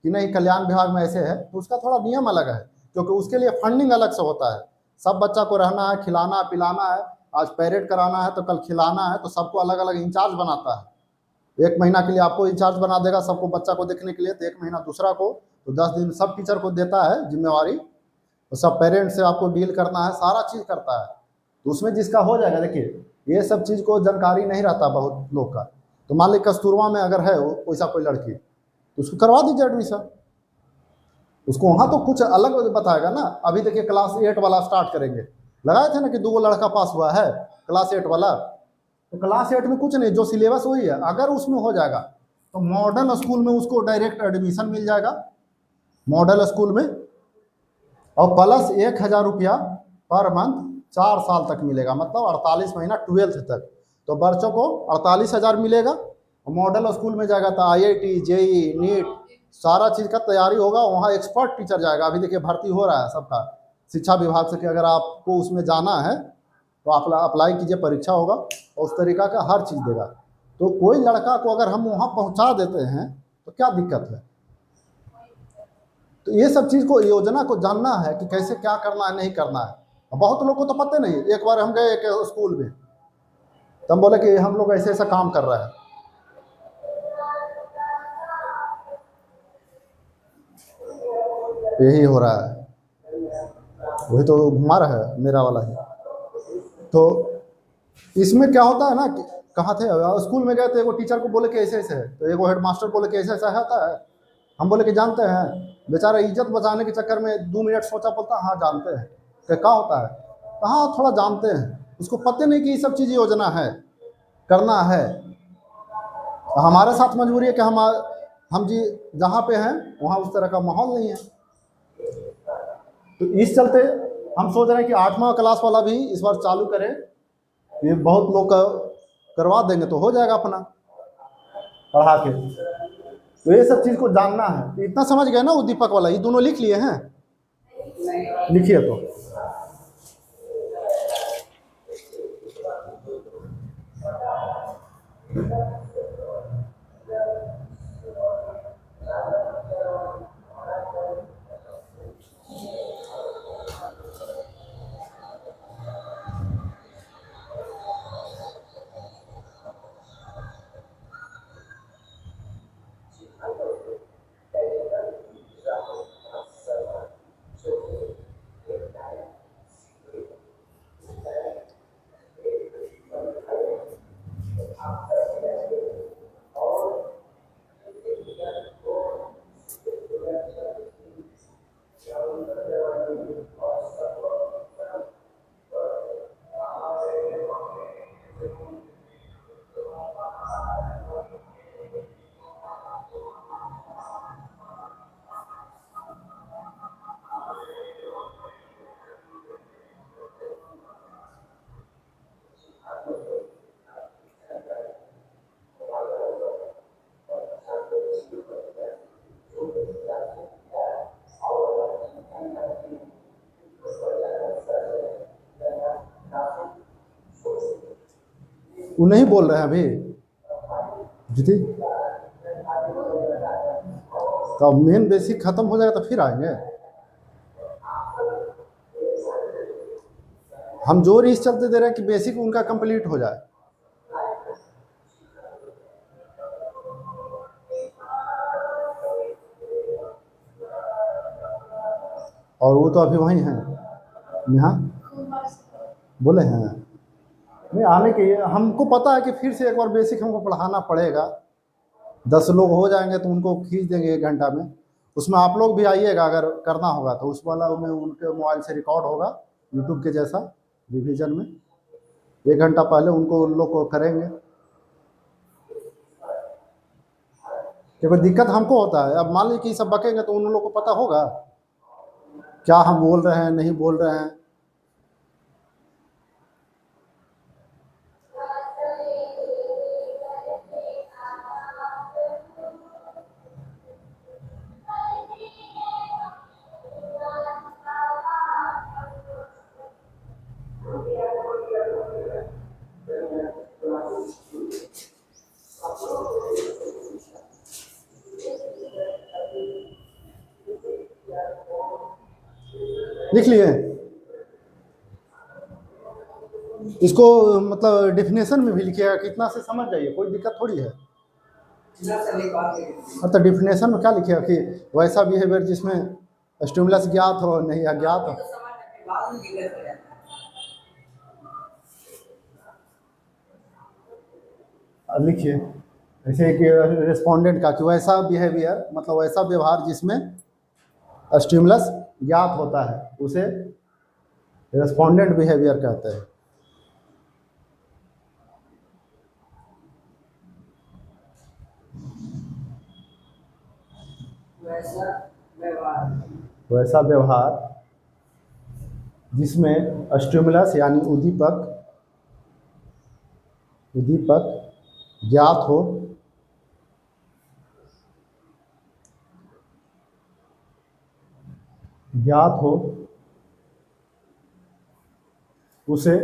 कि नहीं कल्याण विभाग में ऐसे है, तो उसका थोड़ा नियम अलग है, क्योंकि उसके लिए फंडिंग अलग से होता है। सब बच्चा को रहना है, खिलाना पिलाना है, आज पैरेड कराना है तो कल खिलाना है, तो सबको अलग अलग इंचार्ज बनाता है। 1 महीना के लिए आपको इंचार्ज बना देगा सबको बच्चा को देखने के लिए, तो 1 महीना दूसरा को, तो 10 दिन सब टीचर को देता है जिम्मेवारी, तो सब पेरेंट्स से आपको डील करना है, सारा चीज़ करता है। तो उसमें जिसका हो जाएगा, देखिए ये सब चीज़ को जानकारी नहीं रहता बहुत लोग का। तो मान ली कस्तूरबा में अगर है वैसा कोई लड़की, तो उसको करवा दीजिए एडमिशन, उसको वहाँ तो कुछ अलग बताएगा ना। अभी देखिए क्लास 8 वाला स्टार्ट करेंगे, लगाए थे ना कि 2 लड़का पास हुआ है क्लास 8 वाला, तो क्लास 8 में कुछ नहीं, जो सिलेबस वही है, अगर उसमें हो जाएगा तो मॉडल स्कूल में उसको डायरेक्ट एडमिशन मिल जाएगा, मॉडल स्कूल में, और प्लस 1000 रुपया पर मंथ 4 साल तक मिलेगा, मतलब 48 महीना 12th तक। तो बच्चों को 48,000 मिलेगा, मॉडल स्कूल में जाएगा तो IIT JEE नीट सारा चीज़ का तैयारी होगा, वहाँ एक्सपर्ट टीचर जाएगा। अभी देखिए भर्ती हो रहा है सबका शिक्षा विभाग से, कि अगर आपको उसमें जाना है तो आप अप्लाई कीजिए, परीक्षा होगा और उस तरीका का हर चीज़ देगा। तो कोई लड़का को अगर हम वहाँ पहुँचा देते हैं तो क्या दिक्कत है। तो ये सब चीज़ को, योजना को जानना है कि कैसे क्या करना है नहीं करना है। बहुत लोग को तो पता नहीं। एक बार हम गए एक स्कूल में, तो हम बोले कि हम लोग ऐसे ऐसा काम कर रहे हैं, यही हो रहा है, वही तो घुमा रहा है मेरा वाला ही। तो इसमें क्या होता है ना कि कहाँ थे, स्कूल में गए तो एगो टीचर को बोले कि ऐसे ऐसे है, तो एगो हेड मास्टर बोले कि ऐसा ऐसा होता है। हम बोले कि जानते हैं, बेचारा इज्जत बचाने के चक्कर में 2 मिनट सोचा, बोलता हाँ जानते हैं कि क्या होता है, तो हाँ थोड़ा जानते हैं, उसको पता नहीं कि ये सब चीज़ योजना है, करना है। हमारे साथ मजबूरी है कि हम जी जहाँ पे हैं वहाँ उस तरह का माहौल नहीं है। तो इस चलते हम सोच रहे हैं कि 8वां क्लास वाला भी इस बार चालू करें, ये बहुत लोग करवा देंगे तो हो जाएगा अपना पढ़ा के। तो ये सब चीज़ को जानना है। इतना समझ गए ना, वो दीपक वाला, ये दोनों लिख लिए हैं, लिखिए तो। वो नहीं बोल रहे हैं अभी दीदी, तो अब मेन बेसिक खत्म हो जाएगा तो फिर आएंगे। हम जोर इस चलते दे रहे हैं कि बेसिक उनका कंप्लीट हो जाए, और वो तो अभी वहीं हैं यहाँ बोले हैं नहीं आने के। हमको पता है कि फिर से एक बार बेसिक हमको पढ़ाना पड़ेगा। 10 लोग हो जाएंगे तो उनको खींच देंगे 1 घंटा में। उसमें आप लोग भी आइएगा, अगर करना होगा तो उस वाला में उनके मोबाइल से रिकॉर्ड होगा यूट्यूब के जैसा रिवीजन में। 1 घंटा पहले उनको उन लोग को करेंगे। देखो दिक्कत हमको होता है, अब मान लीजिए कि सब बकेंगे तो उन लोग को पता होगा क्या हम बोल रहे हैं नहीं बोल रहे हैं। लिख लिए इसको, मतलब डेफिनेशन में भी लिखिएगा, कितना से समझ जाइए, कोई दिक्कत थोड़ी है। तो डेफिनेशन में क्या लिखिएगा कि वैसा बिहेवियर जिसमें स्टिमुलस ज्ञात हो नहीं अज्ञात हो। अब लिखिए जैसे कि रिस्पोंडेंट का कि वैसा बिहेवियर मतलब वैसा व्यवहार जिसमें स्टिमुलस ज्ञात होता है उसे रिस्पोंडेंट बिहेवियर कहते हैं। वैसा व्यवहार जिसमें स्टिमुलस यानी उद्दीपक ज्ञात हो उसे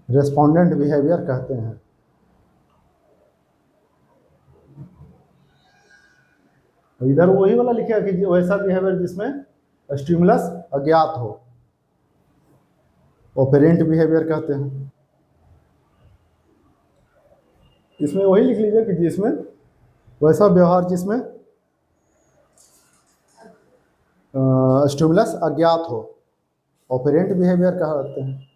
रेस्पोंडेंट बिहेवियर कहते हैं। इधर वही वाला लिखेगा कि वैसा बिहेवियर जिसमें स्टिमुलस अज्ञात हो, ऑपरेंट बिहेवियर कहते हैं। इसमें वही लिख लीजिए कि जिसमें वैसा व्यवहार जिसमें स्टिमुलस अज्ञात हो, ऑपरेंट बिहेवियर कहते हैं।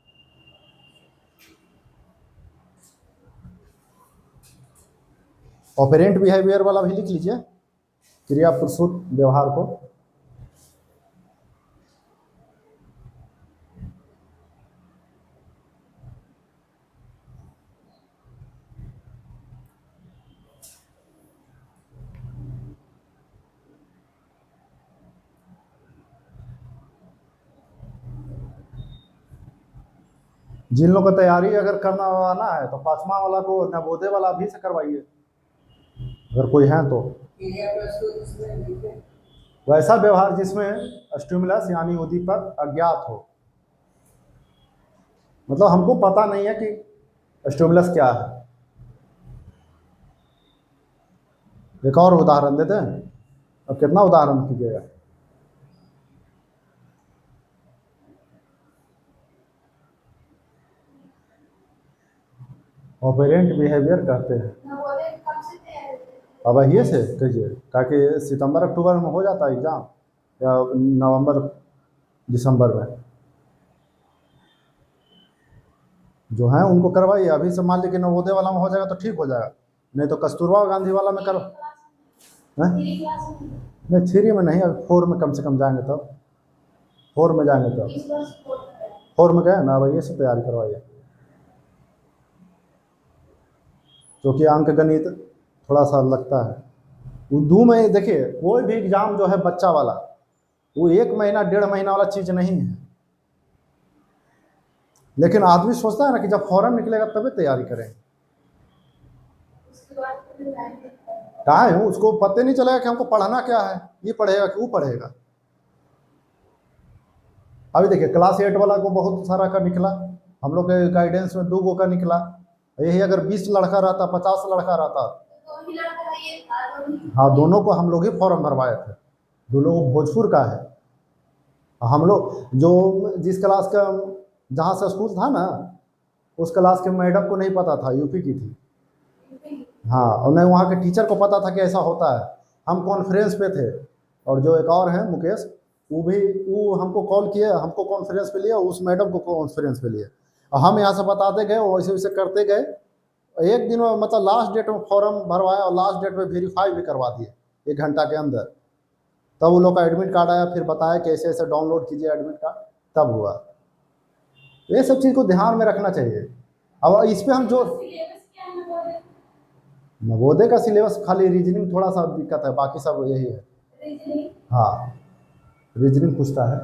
ऑपरेंट बिहेवियर वाला भी लिख लीजिए, क्रिया प्रसूत व्यवहार को। जिन लोगों को तैयारी अगर करना आना है तो 5वां वाला को नवोदय वाला अभी से करवाइए अगर कोई है तो। वैसा व्यवहार जिसमें स्टिमुलस यानी उद्दीपक अज्ञात हो, मतलब हमको पता नहीं है कि स्टिमुलस क्या है। एक और उदाहरण देते हैं, अब कितना उदाहरण कीजिएगा। ऑपरेंट बिहेवियर कहते हैं। अब ये से कहिए ताकि सितंबर अक्टूबर में हो जाता है एग्ज़ाम या नवंबर दिसंबर में। जो हैं उनको करवाइए। अभी से मान लीजिए कि नवोदय वाला में हो जाएगा तो ठीक हो जाएगा, नहीं तो कस्तूरबा गांधी वाला में कर हैं? मेरी क्लास में नहीं 3 में नहीं, अब 4 में कम से कम जाएंगे तब, 4 में जाएंगे तब। इस वर्ष फोर्थ में है। 4 में गए ना, अब ये से तैयारी करवाइए, क्योंकि अंक गणित थोड़ा सा लगता है। उर्दू में देखिए कोई भी एग्जाम जो है बच्चा वाला, वो 1 महीना 1.5 महीना वाला चीज़ नहीं है। लेकिन आदमी सोचता है ना कि जब फौरन निकलेगा तभी तैयारी करें। उसके बाद फिर जाएंगे। कहाँ है उसको पता नहीं चलेगा कि हमको पढ़ना क्या है, ये पढ़ेगा कि वो पढ़ेगा। अभी देखिए क्लास 8 वाला को बहुत सारा का निकला, हम लोग के गाइडेंस में 2 गो का निकला। यही अगर 20 लड़का रहता, 50 लड़का रहता, तो ही लड़का है ये था दोनों। हाँ दोनों को हम लोग ही फॉर्म भरवाए थे। दोनों भोजपुर का है। हम लोग जो जिस क्लास का जहाँ से स्कूल था ना, उस क्लास के मैडम को नहीं पता था, यूपी की थी। हाँ, और नहीं वहाँ के टीचर को पता था कि ऐसा होता है। हम कॉन्फ्रेंस पे थे, और जो एक और है मुकेश, वो हमको कॉल किए, हमको कॉन्फ्रेंस पे लिया, उस मैडम को कॉन्फ्रेंस पे लिए, और हम यहाँ से बताते गए, वैसे वैसे करते गए। एक दिन में मतलब लास्ट डेट में फॉर्म भरवाया, और लास्ट डेट में वेरीफाई भी करवा दिए 1 घंटा के अंदर। तब वो लोग का एडमिट कार्ड आया, फिर बताया कि ऐसे ऐसे डाउनलोड कीजिए एडमिट कार्ड, तब हुआ। ये सब चीज़ को ध्यान में रखना चाहिए। अब इस पे हम जो सिलेबस क्या है नवोदय? नवोदय का सिलेबस खाली रीजनिंग थोड़ा सा दिक्कत है, बाकी सब यही है। रीजनिंग हाँ, रीजनिंग पूछता है।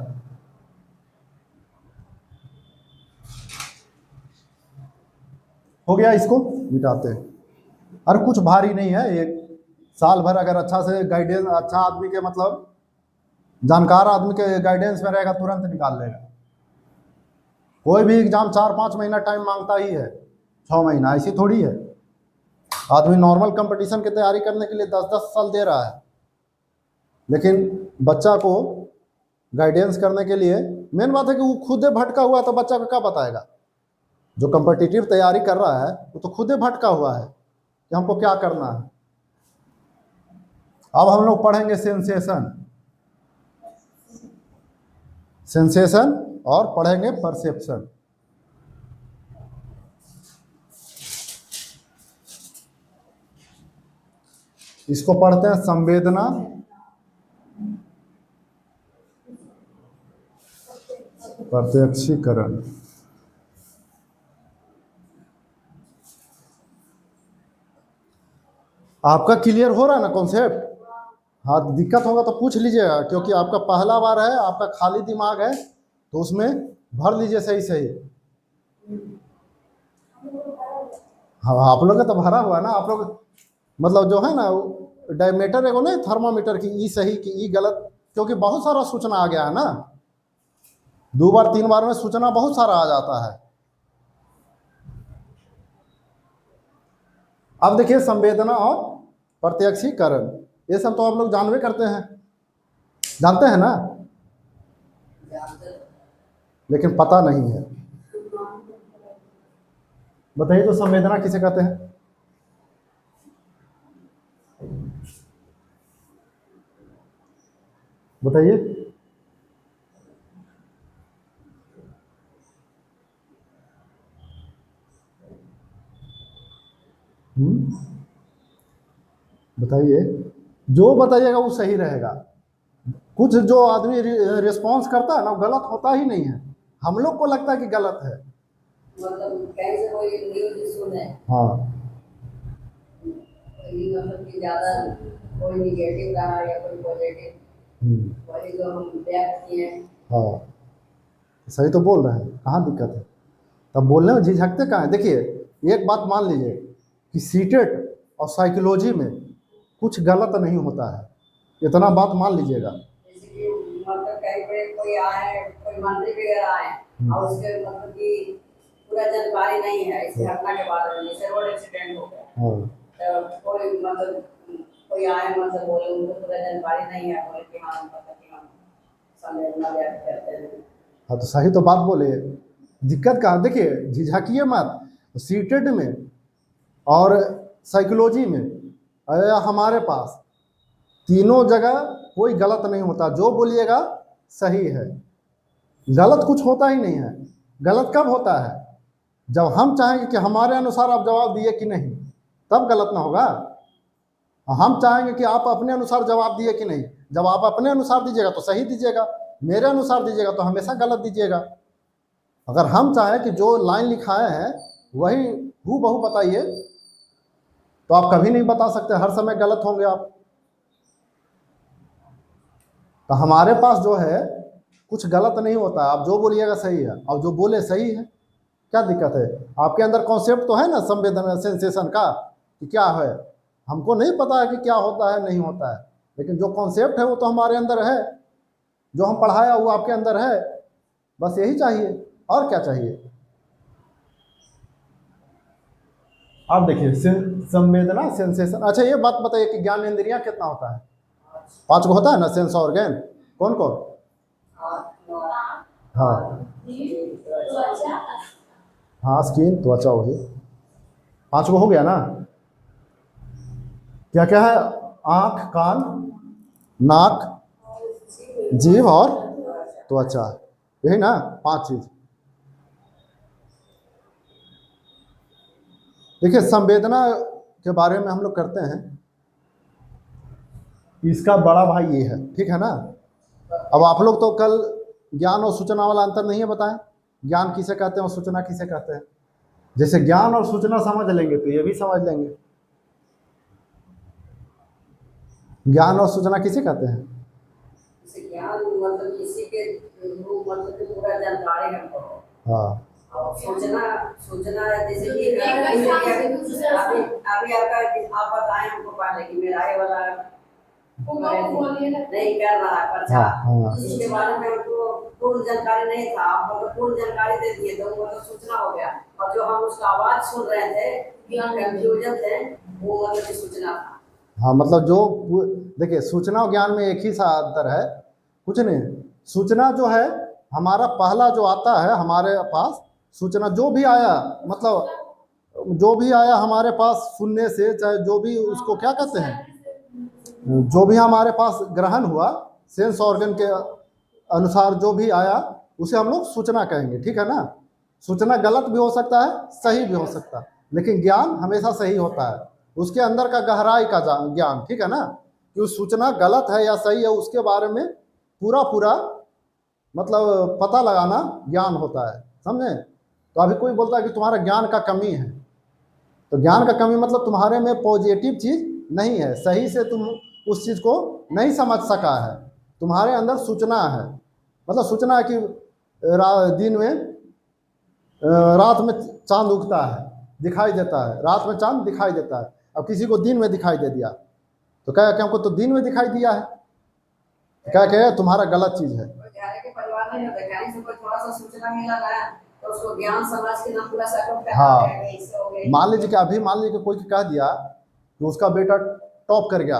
हो गया, इसको मिटाते हैं। अरे कुछ भारी नहीं है, एक साल भर अगर अच्छा से गाइडेंस, अच्छा आदमी के मतलब जानकार आदमी के गाइडेंस में रहेगा, तुरंत निकाल लेगा। कोई भी एग्जाम 4-5 महीना टाइम मांगता ही है, 6 महीना, ऐसी थोड़ी है। आदमी नॉर्मल कंपटीशन की तैयारी करने के लिए 10-10 साल दे रहा है, लेकिन बच्चा को गाइडेंस करने के लिए मेन बात है कि वो खुद भटका हुआ है, तो बच्चा को क्या बताएगा। जो कम्पिटिटिव तैयारी कर रहा है वो तो खुद भटका हुआ है कि हमको क्या करना है। अब हम लोग पढ़ेंगे सेंसेशन, सेंसेशन और पढ़ेंगे परसेप्शन। इसको पढ़ते हैं संवेदना, प्रत्यक्षीकरण। आपका क्लियर हो रहा है ना कॉन्सेप्ट? हाँ, दिक्कत होगा तो पूछ लीजिएगा, क्योंकि आपका पहला बार है, आपका खाली दिमाग है, तो उसमें भर लीजिए सही सही। हाँ, आप लोग का तो भरा हुआ है ना। आप लोग मतलब जो है ना डायमीटर एगो नहीं, थर्मामीटर की ई सही की ई गलत, क्योंकि बहुत सारा सूचना आ गया है ना, 2 बार 3 बार में सूचना बहुत सारा आ जाता है। अब देखिए संवेदना और प्रत्यक्षीकरण, ये सब तो आप लोग जानवे करते हैं, जानते हैं ना, लेकिन पता नहीं है। बताइए तो संवेदना किसे कहते हैं? बताइए। बताइए, जो बताइएगा वो सही रहेगा। कुछ जो आदमी रिस्पॉन्स करता है ना, वो गलत होता ही नहीं है, हम लोग को लगता है कि गलत है। मतलब कहीं से कोई न्यूज़ सुने, हाँ, कोई मतलब कि ज़्यादा कोई निगेटिव रहा या कोई पॉजिटिव, वही जो हम व्यक्त किए। हाँ, सही तो बोल रहे हैं, कहाँ दिक्कत है? तब बोलने में झिझकते कहाँ है? देखिए एक बात मान लीजिए कि सीटेट और साइकोलॉजी में कुछ गलत नहीं होता है, इतना बात मान लीजिएगा। जैसे कि मतलब कहीं पे कोई आए, कोई मंत्री वगैरह आए और उसके मतलब कि पूरा जानकारी नहीं है इस घटना के बारे में, जैसे रोड एक्सीडेंट हो गया, हाँ, तो कोई मतलब कोई आए मतलब बोले उनको पूरा जानकारी नहीं है, बोले कि हाँ मतलब कि हम संवेदना व्यक्त करते हैं। हाँ, तो सही तो बात बोले, दिक्कत कहाँ? देखिए झिझकिए मत, सीटेट में और साइकोलॉजी में हमारे पास तीनों जगह कोई गलत नहीं होता, जो बोलिएगा सही है, गलत कुछ होता ही नहीं है। गलत कब होता है? जब हम चाहेंगे कि हमारे अनुसार आप जवाब दिए कि नहीं, तब गलत ना होगा। हम चाहेंगे कि आप अपने अनुसार जवाब दिए कि नहीं। जब आप अपने अनुसार दीजिएगा तो सही दीजिएगा, मेरे अनुसार दीजिएगा तो हमेशा गलत दीजिएगा। अगर हम चाहें कि जो लाइन लिखाए हैं वही हूबहू बताइए, तो आप कभी नहीं बता सकते, हर समय गलत होंगे आप। तो हमारे पास जो है कुछ गलत नहीं होता, आप जो बोलिएगा सही है, और जो बोले सही है, क्या दिक्कत है? आपके अंदर कॉन्सेप्ट तो है ना संवेदना सेंसेशन का कि क्या है। हमको नहीं पता है कि क्या होता है नहीं होता है, लेकिन जो कॉन्सेप्ट है वो तो हमारे अंदर है, जो हम पढ़ाया वो आपके अंदर है। बस यही चाहिए, और क्या चाहिए? आप देखिए संवेदना सेंसेशन। अच्छा ये बात बताइए कि ज्ञान इंद्रियां कितना होता है? 5 को होता है ना सेंस ऑर्गन। कौन कौन? हाँ हाँ, स्किन, त्वचा, वही 5 को हो गया ना। क्या क्या है? आंख, कान, नाक, जीभ और त्वचा, यही ना 5 चीज। देखिए संवेदना के बारे में हम लोग करते हैं, इसका बड़ा भाई ये है, ठीक है ना। अब आप लोग तो कल ज्ञान और सूचना वाला अंतर नहीं है बताएं, ज्ञान किसे कहते हैं और सूचना किसे कहते हैं। जैसे ज्ञान और सूचना समझ लेंगे तो ये भी समझ लेंगे। ज्ञान और सूचना किसे कहते हैं? ज्ञान मतलब किसी के मतलब कि पूरा जानकारी हमको। हाँ, और सूचना सूचना जैसे कि अभी अभी आप बताएं हमको पहले कि मेरा ये वाला नहीं कर रहा है पर्चा, इसके बारे में हमको पूर्ण जानकारी नहीं था, आप मतलब पूर्ण जानकारी दे दिए तो मतलब सूचना हो गया। और जो हम उसका आवाज सुन रहे थे, कंफ्यूजन थे, वो मतलब सूचना था। हाँ, मतलब जो देखिए सूचना और ज्ञान में एक ही सा अंतर है, कुछ नहीं। सूचना जो है हमारा पहला जो आता है हमारे पास, सूचना जो भी आया, मतलब जो भी आया हमारे पास सुनने से, चाहे जो भी उसको क्या कहते हैं, जो भी हमारे पास ग्रहण हुआ सेंस ऑर्गन के अनुसार जो भी आया उसे हम लोग सूचना कहेंगे, ठीक है ना। सूचना गलत भी हो सकता है, सही भी हो सकता है, लेकिन ज्ञान हमेशा सही होता है, उसके अंदर का गहराई का ज्ञान, ठीक है ना। कि उस सूचना गलत है या सही है उसके बारे में पूरा पूरा मतलब पता लगाना ज्ञान होता है, समझे। तो अभी कोई बोलता है कि तुम्हारा ज्ञान का कमी है, तो ज्ञान का कमी मतलब तुम्हारे में पॉजिटिव चीज नहीं है, सही से तुम उस चीज को नहीं समझ सका है, तुम्हारे अंदर सूचना है। मतलब सूचना है कि दिन में रात में चांद उगता है, दिखाई देता है, रात में चांद दिखाई देता है। अब किसी को दिन में दिखाई दे दिया तो क्या हमको तो दिन में दिखाई दिया है, क्या कहे तुम्हारा गलत चीज है। परिवार में वैज्ञानिक से कोई थोड़ा सा सूचना मिला है तो उसको ज्ञान समाज के नाम पूरा सेटअप करना हाँ, है। मान लीजिए कि अभी मान लीजिए कि कोई कह दिया कि उसका बेटा टॉप कर गया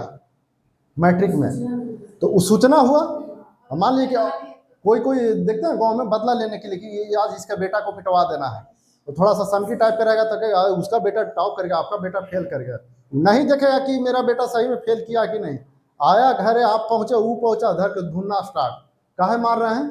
मैट्रिक में, तो उस सूचना हुआ। मान लीजिए कि कोई देखते हैं गांव में बदला लेने के लिए कि ये आज इसका बेटा को पिटवा देना है, तो थोड़ा सा सनकी टाइप का रहेगा तो कहेगा उसका बेटा टॉप कर गया, आपका बेटा फेल कर गया। नहीं देखेगा कि मेरा बेटा सही में फेल किया कि नहीं। आया घरे, आप पहुंचे, वो पहुंचा, धर के ढूंढना स्टार्ट, काहे मार रहे हैं,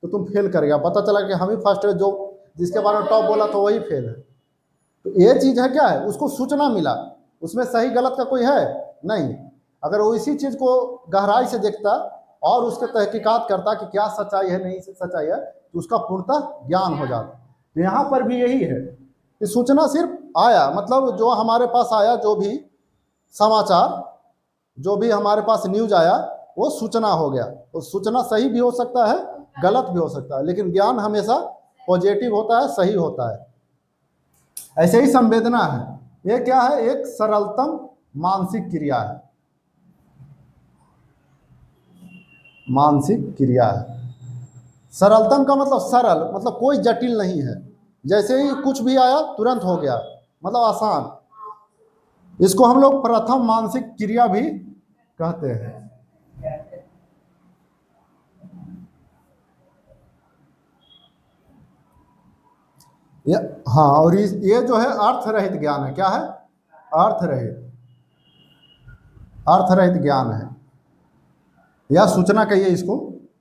तो तुम फेल कर गया। पता चला कि हम ही फर्स्ट है, जो जिसके बारे में टॉप बोला तो वही फेल है। तो ये चीज़ है क्या है, उसको सूचना मिला, उसमें सही गलत का कोई है नहीं। अगर वो इसी चीज़ को गहराई से देखता और उसके तहकीकात करता कि क्या सच्चाई है नहीं सच्चाई है, तो उसका पूर्णतः ज्ञान हो जाता। तो यहाँ पर भी यही है कि सूचना सिर्फ आया, मतलब जो हमारे पास आया, जो भी समाचार, जो भी हमारे पास न्यूज आया वो सूचना हो गया। तो सूचना सही भी हो सकता है, गलत भी हो सकता है, लेकिन ज्ञान हमेशा पॉजिटिव होता है, सही होता है। ऐसे ही संवेदना है, ये क्या है, एक सरलतम मानसिक क्रिया है, मानसिक क्रिया है। सरलतम का मतलब सरल, मतलब कोई जटिल नहीं है, जैसे ही कुछ भी आया तुरंत हो गया, मतलब आसान। इसको हम लोग प्रथम मानसिक क्रिया भी कहते हैं। हाँ, और ये जो है अर्थ रहित ज्ञान है। क्या है? अर्थ रहित, अर्थ रहित ज्ञान है, या सूचना कहिए इसको,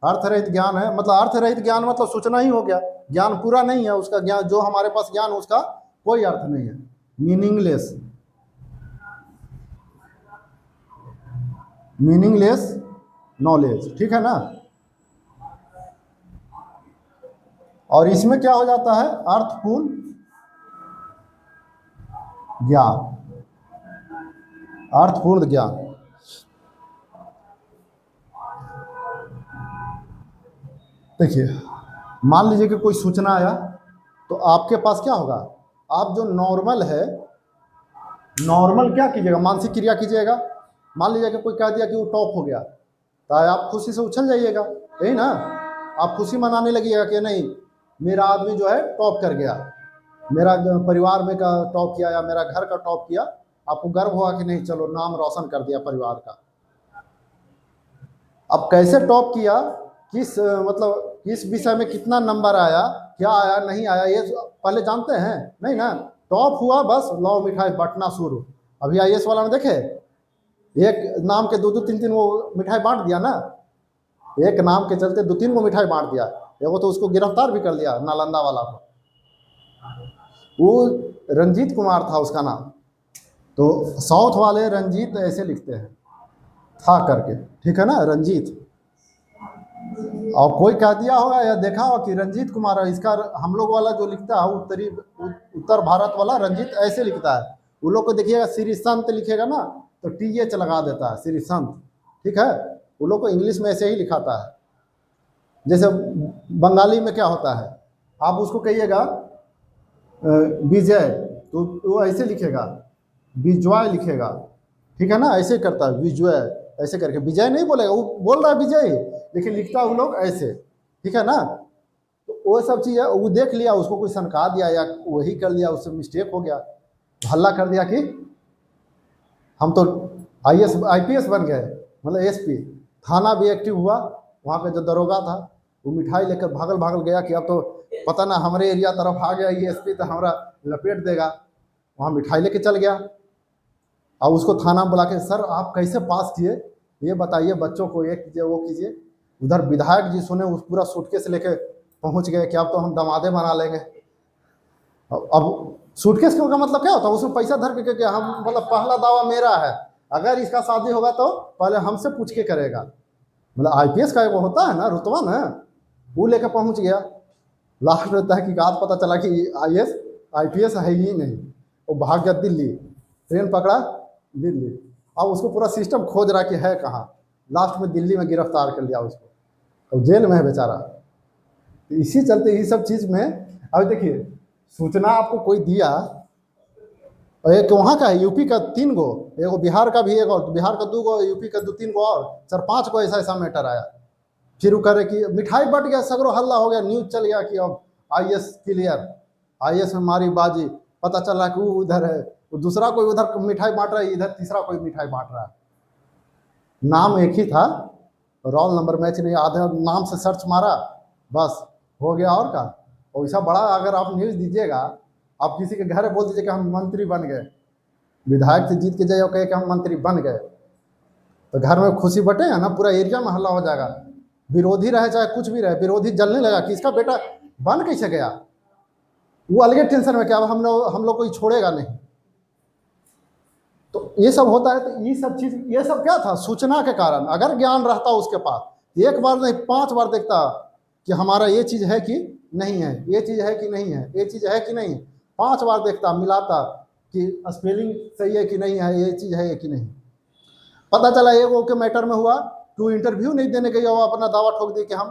अर्थ रहित ज्ञान है, मतलब अर्थ रहित ज्ञान मतलब सूचना ही हो गया, ज्ञान पूरा नहीं है उसका, ज्ञान जो हमारे पास ज्ञान उसका कोई अर्थ नहीं है, मीनिंगलेस, मीनिंगलेस नॉलेज, ठीक है ना। और इसमें क्या हो जाता है, अर्थपूर्ण ज्ञान, अर्थपूर्ण ज्ञान। देखिए मान लीजिए कि कोई सूचना आया, तो आपके पास क्या होगा, आप जो नॉर्मल है, नॉर्मल क्या कीजिएगा, मानसिक क्रिया कीजिएगा। मान लीजिए कि कोई कह दिया कि वो टॉप हो गया, तो आप खुशी से उछल जाइएगा, यही ना, आप खुशी मनाने लगिएगा कि नहीं मेरा आदमी जो है टॉप कर गया, मेरा परिवार में का टॉप किया या मेरा घर का टॉप किया, आपको गर्व हुआ कि नहीं चलो नाम रोशन कर दिया परिवार का। अब कैसे टॉप किया, किस मतलब किस विषय में कितना नंबर आया, क्या आया नहीं आया, ये पहले जानते हैं नहीं ना, टॉप हुआ बस लो मिठाई बांटना शुरू। अभी IAS वाला ने देखे, एक नाम के दो दो तीन तीन वो मिठाई बांट दिया ना, एक नाम के चलते 2-3 को मिठाई बांट दिया, वो तो उसको गिरफ्तार भी कर लिया, नालंदा वाला को, वो रंजीत कुमार था उसका नाम। तो साउथ वाले रंजीत ऐसे लिखते हैं था करके, ठीक है ना, रंजीत। और कोई कह दिया होगा या देखा होगा कि रंजीत कुमार है, इसका हम लोग वाला जो लिखता है उत्तर भारत वाला रंजीत ऐसे लिखता है। वो लोग को देखिएगा श्री संत लिखेगा ना तो TH लगा देता है, श्री संत, ठीक है। वो लोग को इंग्लिश में ऐसे ही लिखाता है। जैसे बंगाली में क्या होता है, आप उसको कहिएगा विजय, तो वो ऐसे लिखेगा, विजय लिखेगा, ठीक है ना, ऐसे करता है विजय, ऐसे करके विजय नहीं बोलेगा, वो बोल रहा है विजय, लेकिन लिखता है वो लोग ऐसे, ठीक है ना। तो वो सब चीज़ है, वो देख लिया, उसको कोई सनका दिया या वही कर लिया, उससे मिस्टेक हो गया, हल्ला कर दिया कि हम तो IPS बन गए, मतलब SP। थाना भी एक्टिव हुआ, वहाँ पे जो दरोगा था वो मिठाई लेकर भागल भागल गया कि अब तो पता ना हमारे एरिया तरफ आ गया ये SP, तो हमारा लपेट देगा, वहाँ मिठाई लेके चल गया। अब उसको थाना बुला के, सर आप कैसे पास किए ये बताइए, बच्चों को ये कीजिए वो कीजिए। उधर विधायक जी सुने, उस पूरा सूटकेस लेके पहुंच गए कि अब तो हम दमादे बना लेंगे। अब सूटकेस का मतलब क्या होता है, उसमें पैसा धर के हम मतलब पहला दावा मेरा है, अगर इसका शादी होगा तो पहले हमसे पूछ के करेगा, मतलब IPS का वो होता है ना रुतबा ना, वो लेके पहुंच गया। लास्ट में तहकीकात पता चला कि IPS है ही नहीं, वो भाग गया दिल्ली, ट्रेन पकड़ा दिल्ली। अब उसको पूरा सिस्टम खोज रहा कि है कहाँ, लास्ट में दिल्ली में गिरफ्तार कर लिया उसको, तो जेल में है बेचारा। तो इसी चलते ये सब चीज़ में, अब देखिए सूचना आपको कोई दिया, और एक वहाँ का है यूपी का 3 गो, एक बिहार का भी, एक और बिहार का 2 गो, यूपी का 2-3 गो और 4-5 को ऐसा मैटर आया। फिर वो करे कि मिठाई बट गया, सगरो हल्ला हो गया, न्यूज़ चल गया कि अब IAS क्लियर, IAS में मारी बाजी, पता चला कि वो उधर है, वो दूसरा कोई उधर मिठाई बांट रहा है, इधर तीसरा कोई मिठाई बांट रहा है, नाम एक ही था, रोल नंबर मैच नहीं, आधे नाम से सर्च मारा बस हो गया। और का वैसा बड़ा अगर आप न्यूज़ दीजिएगा, आप किसी के घर बोल दीजिए कि हम मंत्री बन गए, विधायक से जीत के जाए और कहे कि हम मंत्री बन गए, तो घर में खुशी बटेगा ना, पूरा एरिया में हल्ला हो जाएगा। विरोधी रहे चाहे कुछ भी रहे, विरोधी जलने लगा कि इसका बेटा बन कैसे गया, वो अलगे टेंशन में, क्या हम लोग कोई छोड़ेगा नहीं। तो ये सब होता है। तो ये सब चीज़, ये सब क्या था, सूचना के कारण। अगर ज्ञान रहता उसके पास, एक बार नहीं 5 बार देखता कि हमारा ये चीज़ है कि नहीं है, ये चीज़ है कि नहीं है, ये चीज़ है कि नहीं है, 5 बार देखता, मिलाता कि स्पेलिंग सही है कि नहीं है, ये चीज़ है कि नहीं। पता चला एक वो के मैटर में हुआ, तू इंटरव्यू नहीं देने गई, वो अपना दावा ठोक दी कि हम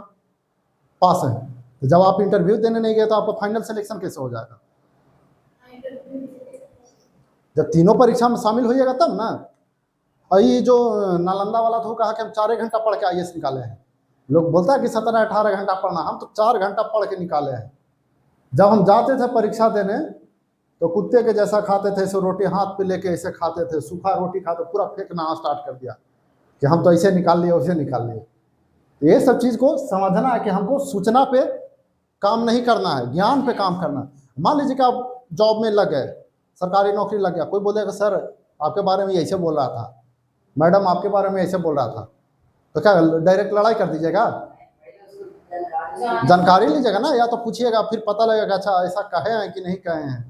पास हैं। तो जब आप इंटरव्यू देने नहीं गए तो आपका फाइनल सिलेक्शन कैसे हो जाएगा? जब तीनों परीक्षा में शामिल होइएगा तब ना। और ये जो नालंदा वाला था वो कहा कि हम 4 घंटा पढ़ के IAS निकाले हैं। लोग बोलता है कि 17-18 घंटा पढ़ना, हम तो 4 घंटा पढ़ के निकाले हैं। जब हम जाते थे परीक्षा देने तो कुत्ते के जैसा खाते थे, ऐसे रोटी हाथ पे लेके ऐसे खाते थे, सूखा रोटी खाते, पूरा फेंकना स्टार्ट कर दिया कि हम तो ऐसे निकाल लिए वैसे निकाल लिए। तो ये सब चीज़ को समझना है कि हमको सूचना पे काम नहीं करना है, ज्ञान पे काम करना है। मान लीजिए कि आप जॉब में लग गए, सरकारी नौकरी लग गया, कोई बोलेगा सर आपके बारे में ऐसे बोल रहा था, मैडम आपके बारे में ऐसे बोल रहा था, तो क्या डायरेक्ट लड़ाई कर दीजिएगा? जानकारी लीजिएगा ना, या तो पूछिएगा फिर पता लगेगा अच्छा ऐसा कहे हैं कि नहीं कहे हैं,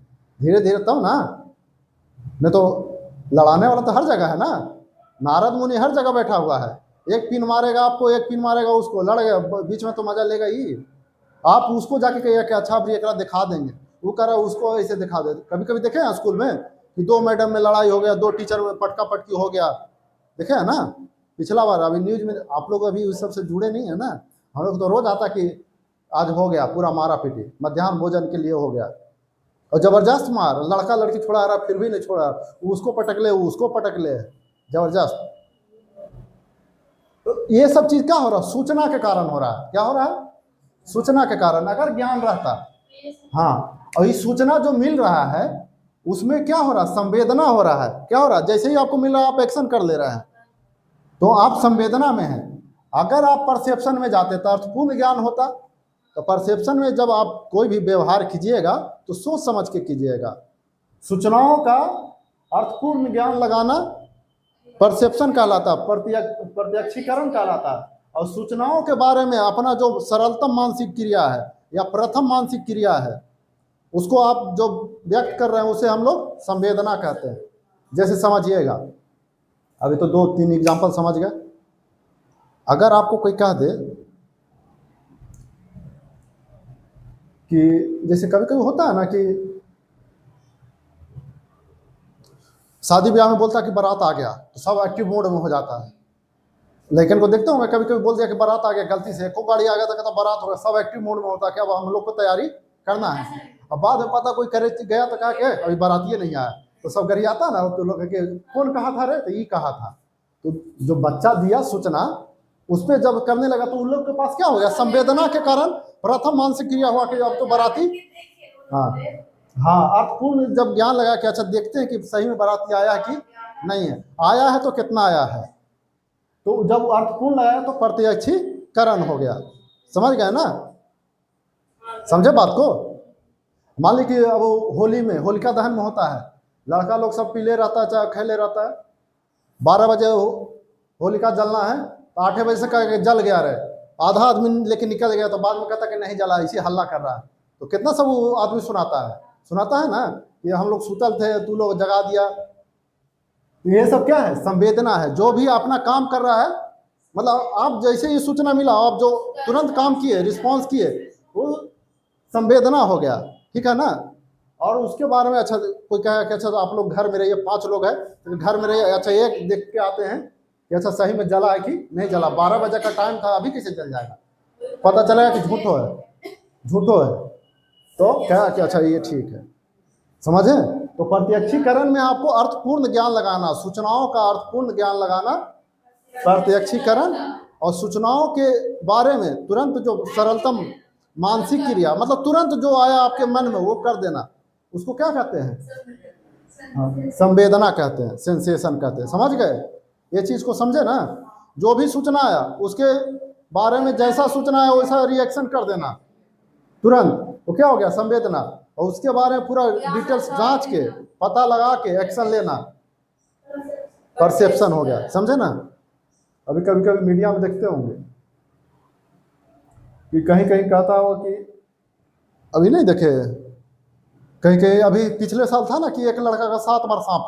धीरे धीरे तब ना। नहीं तो लड़ाने वाला तो हर जगह है ना, नारद मुनि हर जगह बैठा हुआ है, एक पिन मारेगा आपको, एक पिन मारेगा उसको, लड़ गया बीच में तो मजा लेगा ही। आप उसको जाके कहिए कि अच्छा अब ये दिखा देंगे, वो कह रहा है उसको ऐसे दिखा दे। कभी कभी देखे हैं स्कूल में कि 2 मैडम में लड़ाई हो गया, 2 टीचर में पटका पटकी हो गया, देखे है ना पिछला बार। अभी न्यूज में आप लोग अभी उस सब से जुड़े नहीं है ना, हम लोग तो रोज आता कि आज हो गया पूरा मारा पीटी, मध्याह्न भोजन के लिए हो गया, और जबरदस्त मार, लड़का लड़की छोड़ा रहा फिर भी नहीं छोड़ा, उसको पटक ले उसको पटक ले, जबरदस्त। तो ये सब चीज क्या हो रहा है, सूचना के कारण हो रहा है। क्या हो रहा है, सूचना के कारण। अगर ज्ञान रहता, हाँ, और ये सूचना जो मिल रहा है उसमें क्या हो रहा है, संवेदना हो रहा है। क्या हो रहा है, जैसे ही आपको मिल रहा है आप एक्शन कर ले रहे हैं, तो आप संवेदना में हैं। अगर आप परसेप्शन में जाते तो अर्थपूर्ण ज्ञान होता। तो परसेप्शन में जब आप कोई भी व्यवहार कीजिएगा तो सोच समझ के कीजिएगा। सूचनाओं का अर्थपूर्ण ज्ञान लगाना परसेप्शन कहलाता, प्रत्यक्षीकरण कहलाता। और सूचनाओं के बारे में अपना जो सरलतम मानसिक क्रिया है या प्रथम मानसिक क्रिया है, उसको आप जो व्यक्त कर रहे हैं उसे हम लोग संवेदना कहते हैं। जैसे समझिएगा, अभी तो 2-3 एग्जाम्पल समझ गए। अगर आपको कोई कह दे कि जैसे कभी कभी होता है ना कि शादी ब्याह में बोलता है कि बारात आ गया, तो सब एक्टिव मोड में हो जाता है। लेकिन को देखते होंगे कभी कभी बोल दिया कि बारात आ गया, गलती से एको गाड़ी आ गया तो कहता बारात हो गया, सब एक्टिव मोड में होता है कि अब हम लोग को तैयारी करना है। अब बाद में पता कोई करे गया तो कहा कि अभी बाराती नहीं आया, तो सब गरी आता ना, तो लोग के कौन कहा था रे, तो ये कहा था। तो जो बच्चा दिया सूचना उस पर जब करने लगा तो उन लोग के पास क्या हो गया, संवेदना के कारण प्रथम मानसिक क्रिया हुआ कि अब तो बाराती, हाँ हाँ, अर्थपूर्ण जब ज्ञान लगा कि अच्छा देखते हैं कि सही में बाराती आया है कि नहीं है, आया है तो कितना आया है। तो जब अर्थपूर्ण लगाया तो प्रत्यक्षीकरण हो गया। समझ गए ना, समझे बात को। मान ली कि अब होली में होलिका दहन में होता है, लड़का लोग सब पीले रहता है चाहे खेले रहता है, 12 बजे होलिका जलना है तो 8 बजे से कह जल गया रहे, आधा आदमी लेके निकल गया तो बाद में कहता कि नहीं जला, इसी हल्ला कर रहा है। तो कितना सब वो आदमी सुनाता है ना कि हम लोग सुतल थे तू लोग जगा दिया। ये सब क्या है, संवेदना है। जो भी अपना काम कर रहा है, मतलब आप जैसे ही सूचना मिला आप जो तुरंत काम किए, रिस्पॉन्स किए, वो संवेदना हो गया, ठीक है ना। और उसके बारे में अच्छा कोई कहे कि अच्छा तो आप लोग घर में रहिए, 5 लोग हैं तो घर में रहिए, अच्छा एक देख के आते हैं कि अच्छा सही में जला है कि नहीं जला, 12 बजे का टाइम था, अभी कैसे जल जाएगा, पता चलेगा कि झूठो है। तो क्या कि अच्छा ये ठीक है, समझे। तो प्रत्यक्षीकरण में आपको अर्थपूर्ण ज्ञान लगाना, सूचनाओं का अर्थपूर्ण ज्ञान लगाना, प्रत्यक्षीकरण, और सूचनाओं के बारे में तुरंत जो सरलतम मानसिक क्रिया, मतलब तुरंत जो आया आपके मन में वो कर देना, उसको क्या कहते हैं, संवेदना कहते हैं, सेंसेशन कहते हैं। समझ गए, ये चीज को समझे ना। जो भी सूचना आया उसके बारे में जैसा सूचना आया वैसा रिएक्शन कर देना तुरंत, वो क्या हो गया, संवेदना। और उसके बारे में पूरा डिटेल्स जांच के पता लगा के एक्शन लेना, परसेप्शन हो गया। समझे ना। अभी कभी कभी मीडिया में देखते होंगे कि कहीं कहीं कहता हो कि अभी नहीं देखे, कहीं कहीं अभी पिछले साल था ना कि एक लड़का का 7 बार सांप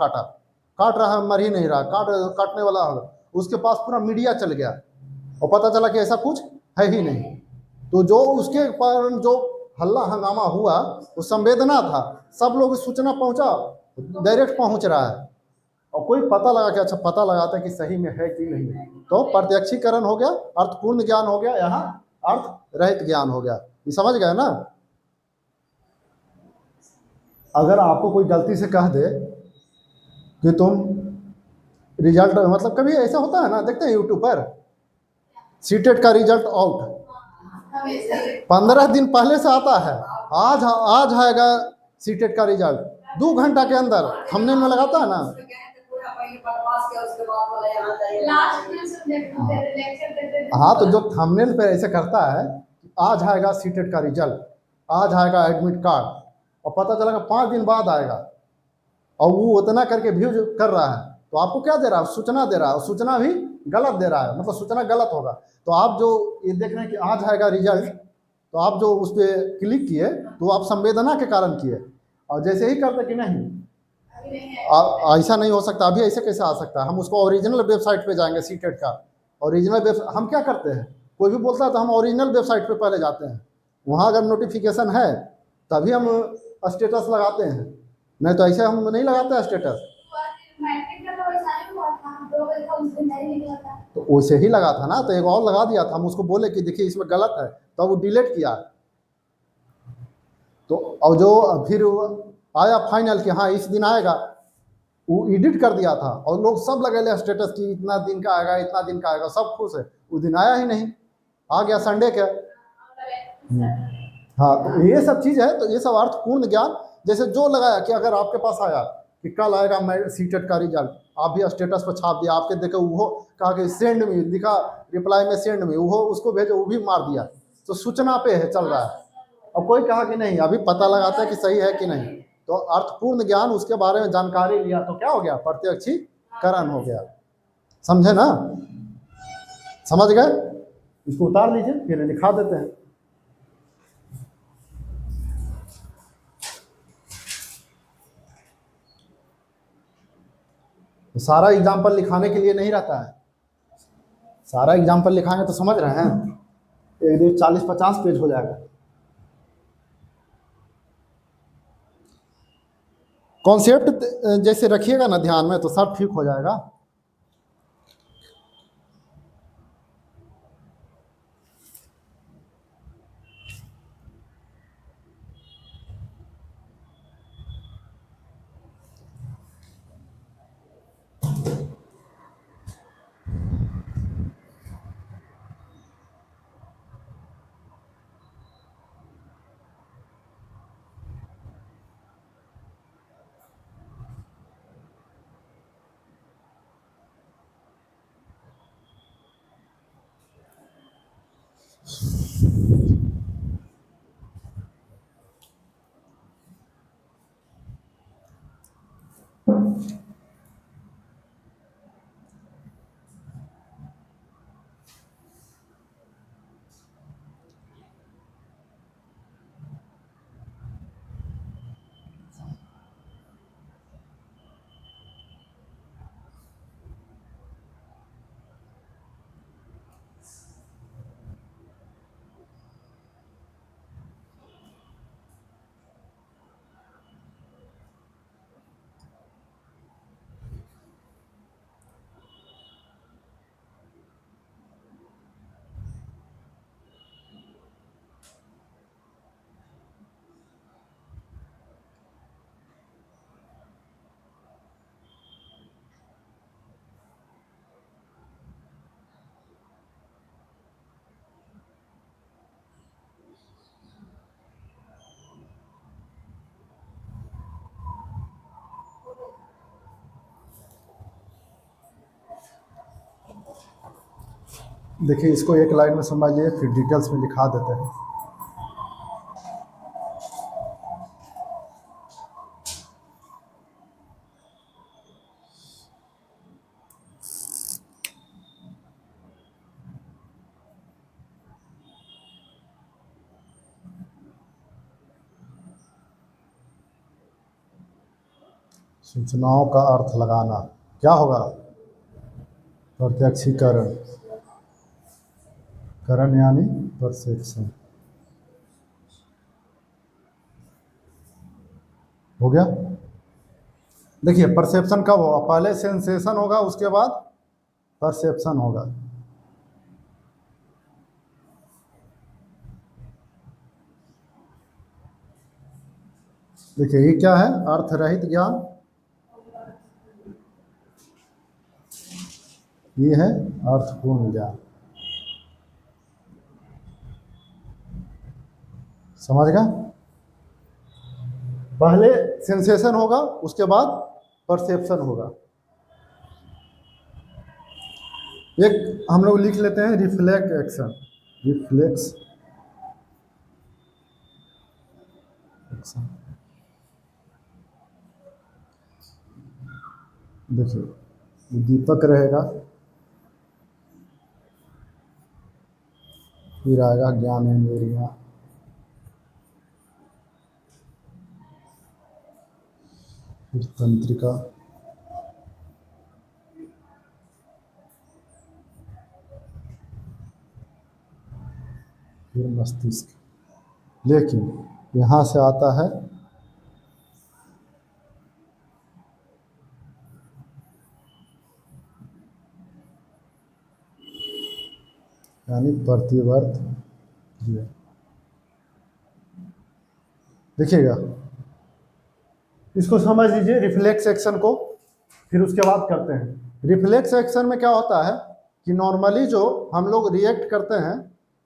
काट रहा है, मर ही नहीं रहा, काटने वाला है, उसके पास पूरा मीडिया चल गया और पता चला कि ऐसा कुछ है ही नहीं। तो जो उसके कारण जो हल्ला हंगामा हुआ वो संवेदना था, सब लोग सूचना पहुंचा, डायरेक्ट पहुंच रहा है, और कोई पता लगा कि अच्छा पता लगाता है कि सही में है कि नहीं। तो प्रत्यक्षीकरण हो गया, अर्थपूर्ण ज्ञान हो गया, यहाँ अर्थ रहित ज्ञान हो गया। ये समझ गए ना। अगर आपको कोई गलती से कह दे कि तुम रिजल्ट, मतलब कभी ऐसा होता है ना, देखते हैं यूट्यूब पर सीटेट का रिजल्ट आउट, 15 दिन पहले से आता है, आज आएगा सीटेट का रिजल्ट, 2 घंटा के अंदर हमने में लगाता है ना। हाँ, तो जो थंबनेल पे ऐसे करता है आज आएगा सीटेट का रिजल्ट, आज आएगा एडमिट कार्ड, और पता चला 5 दिन बाद आएगा, और वो उतना करके व्यूज कर रहा है, तो आपको क्या दे रहा है, सूचना दे रहा है, और सूचना भी गलत दे रहा है, मतलब सूचना गलत होगा। तो आप जो ये देख रहे हैं कि आज आएगा रिजल्ट, तो आप जो उस पर क्लिक किए तो आप संवेदना के कारण किए, और जैसे ही करते कि नहीं अभी नहीं है। ऐसा नहीं हो सकता, अभी ऐसे कैसे आ सकता है? हम उसको ओरिजिनल वेबसाइट पे जाएंगे, सीटेट का ओरिजिनल वेब हम क्या करते हैं, कोई भी बोलता है तो हम ओरिजिनल वेबसाइट पे पहले जाते हैं, वहाँ अगर नोटिफिकेशन है तभी हम स्टेटस लगाते हैं, नहीं तो ऐसे हम नहीं लगाते स्टेटस। मैट्रिक का तो वैसा ही हुआ था, 2 बजे का उस दिन नहीं निकला था। तो वैसे ही लगा था ना, तो एक और लगा दिया था, हम उसको बोले कि देखिए इसमें गलत है, तो वो डिलीट किया। तो और जो फिर आया फाइनल कि हाँ इस दिन आएगा, वो एडिट कर दिया था, और लोग सब लगे स्टेटस की इतना दिन का आएगा, इतना दिन का आएगा, सब खुश है। वो दिन आया ही नहीं, आ गया संडे के। हाँ, तो ये सब चीज़ है, तो ये सब अर्थपूर्ण ज्ञान, जैसे जो लगाया कि अगर आपके पास आया कि कल आएगा मैं सीटेट का रिजल्ट, आप भी स्टेटस पर छाप दिया, आपके देखे वो कहा कि सेंड में लिखा, रिप्लाई में सेंड में, वो उसको भेजो, वो भी मार दिया, तो सूचना पे है चल रहा है। और कोई कहा कि नहीं अभी पता लगाता है कि सही है कि नहीं, तो अर्थपूर्ण ज्ञान, उसके बारे में जानकारी लिया, तो क्या हो गया, प्रत्यक्षीकरण हो गया। समझे ना, समझ गए? इसको उतार लीजिए, फिर लिखा देते हैं। तो सारा एग्जाम्पल लिखाने के लिए नहीं रहता है, सारा एग्जाम्पल लिखाएंगे तो समझ रहे हैं, एक दिन 40-50 पेज हो जाएगा। कॉन्सेप्ट जैसे रखिएगा ना ध्यान में, तो सब ठीक हो जाएगा। देखिए इसको एक लाइन में समझिए, फिर डिटेल्स में लिखा देते हैं। सूचनाओं का अर्थ लगाना क्या होगा, प्रत्यक्षीकरण, करण यानी परसेप्शन, हो गया। देखिए परसेप्शन कब होगा, पहले सेंसेशन होगा, उसके बाद परसेप्शन होगा। देखिए ये क्या है, अर्थ रहित ज्ञान, ये है अर्थपूर्ण ज्ञान। समझ गए? पहले सेंसेशन होगा, उसके बाद परसेप्शन होगा। एक हम लोग लिख लेते हैं रिफ्लेक्ट एक्शन, रिफ्लेक्स एक्शन। देखिए दीपक रहेगा, फिर आएगा ज्ञानेंद्रियाँ, फिर तंत्रिका, फिर मस्तिष्क। लेकिन यहाँ से आता है यानी प्रतिवर्त क्रिया। देखिएगा, इसको समझ लीजिए रिफ्लेक्स एक्शन को, फिर उसके बाद करते हैं। रिफ्लेक्स एक्शन में क्या होता है कि नॉर्मली जो हम लोग रिएक्ट करते हैं,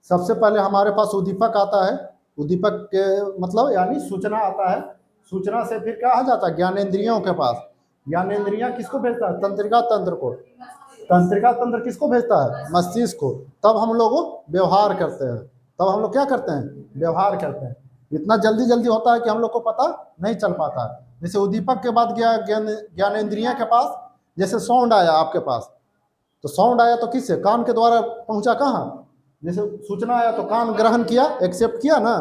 सबसे पहले हमारे पास उद्दीपक आता है, उद्दीपक के मतलब यानी सूचना आता है, सूचना से फिर क्या आ जाता है ज्ञानेंद्रियों के पास। ज्ञानेंद्रियां किसको भेजता है? तंत्रिका तंत्र को। तंत्रिका तंत्र किसको भेजता है? मस्तिष्क को। तब हम लोग व्यवहार करते हैं, तब हम लोग क्या करते हैं? व्यवहार करते हैं। इतना जल्दी जल्दी होता है कि हम लोग को पता नहीं चल पाता है। जैसे उद्दीपक के बाद गया ज्ञानेंद्रिया के पास, जैसे साउंड आया आपके पास, तो साउंड आया तो किससे? कान के द्वारा पहुंचा कहाँ? जैसे सूचना आया तो कान ग्रहण किया, एक्सेप्ट किया ना,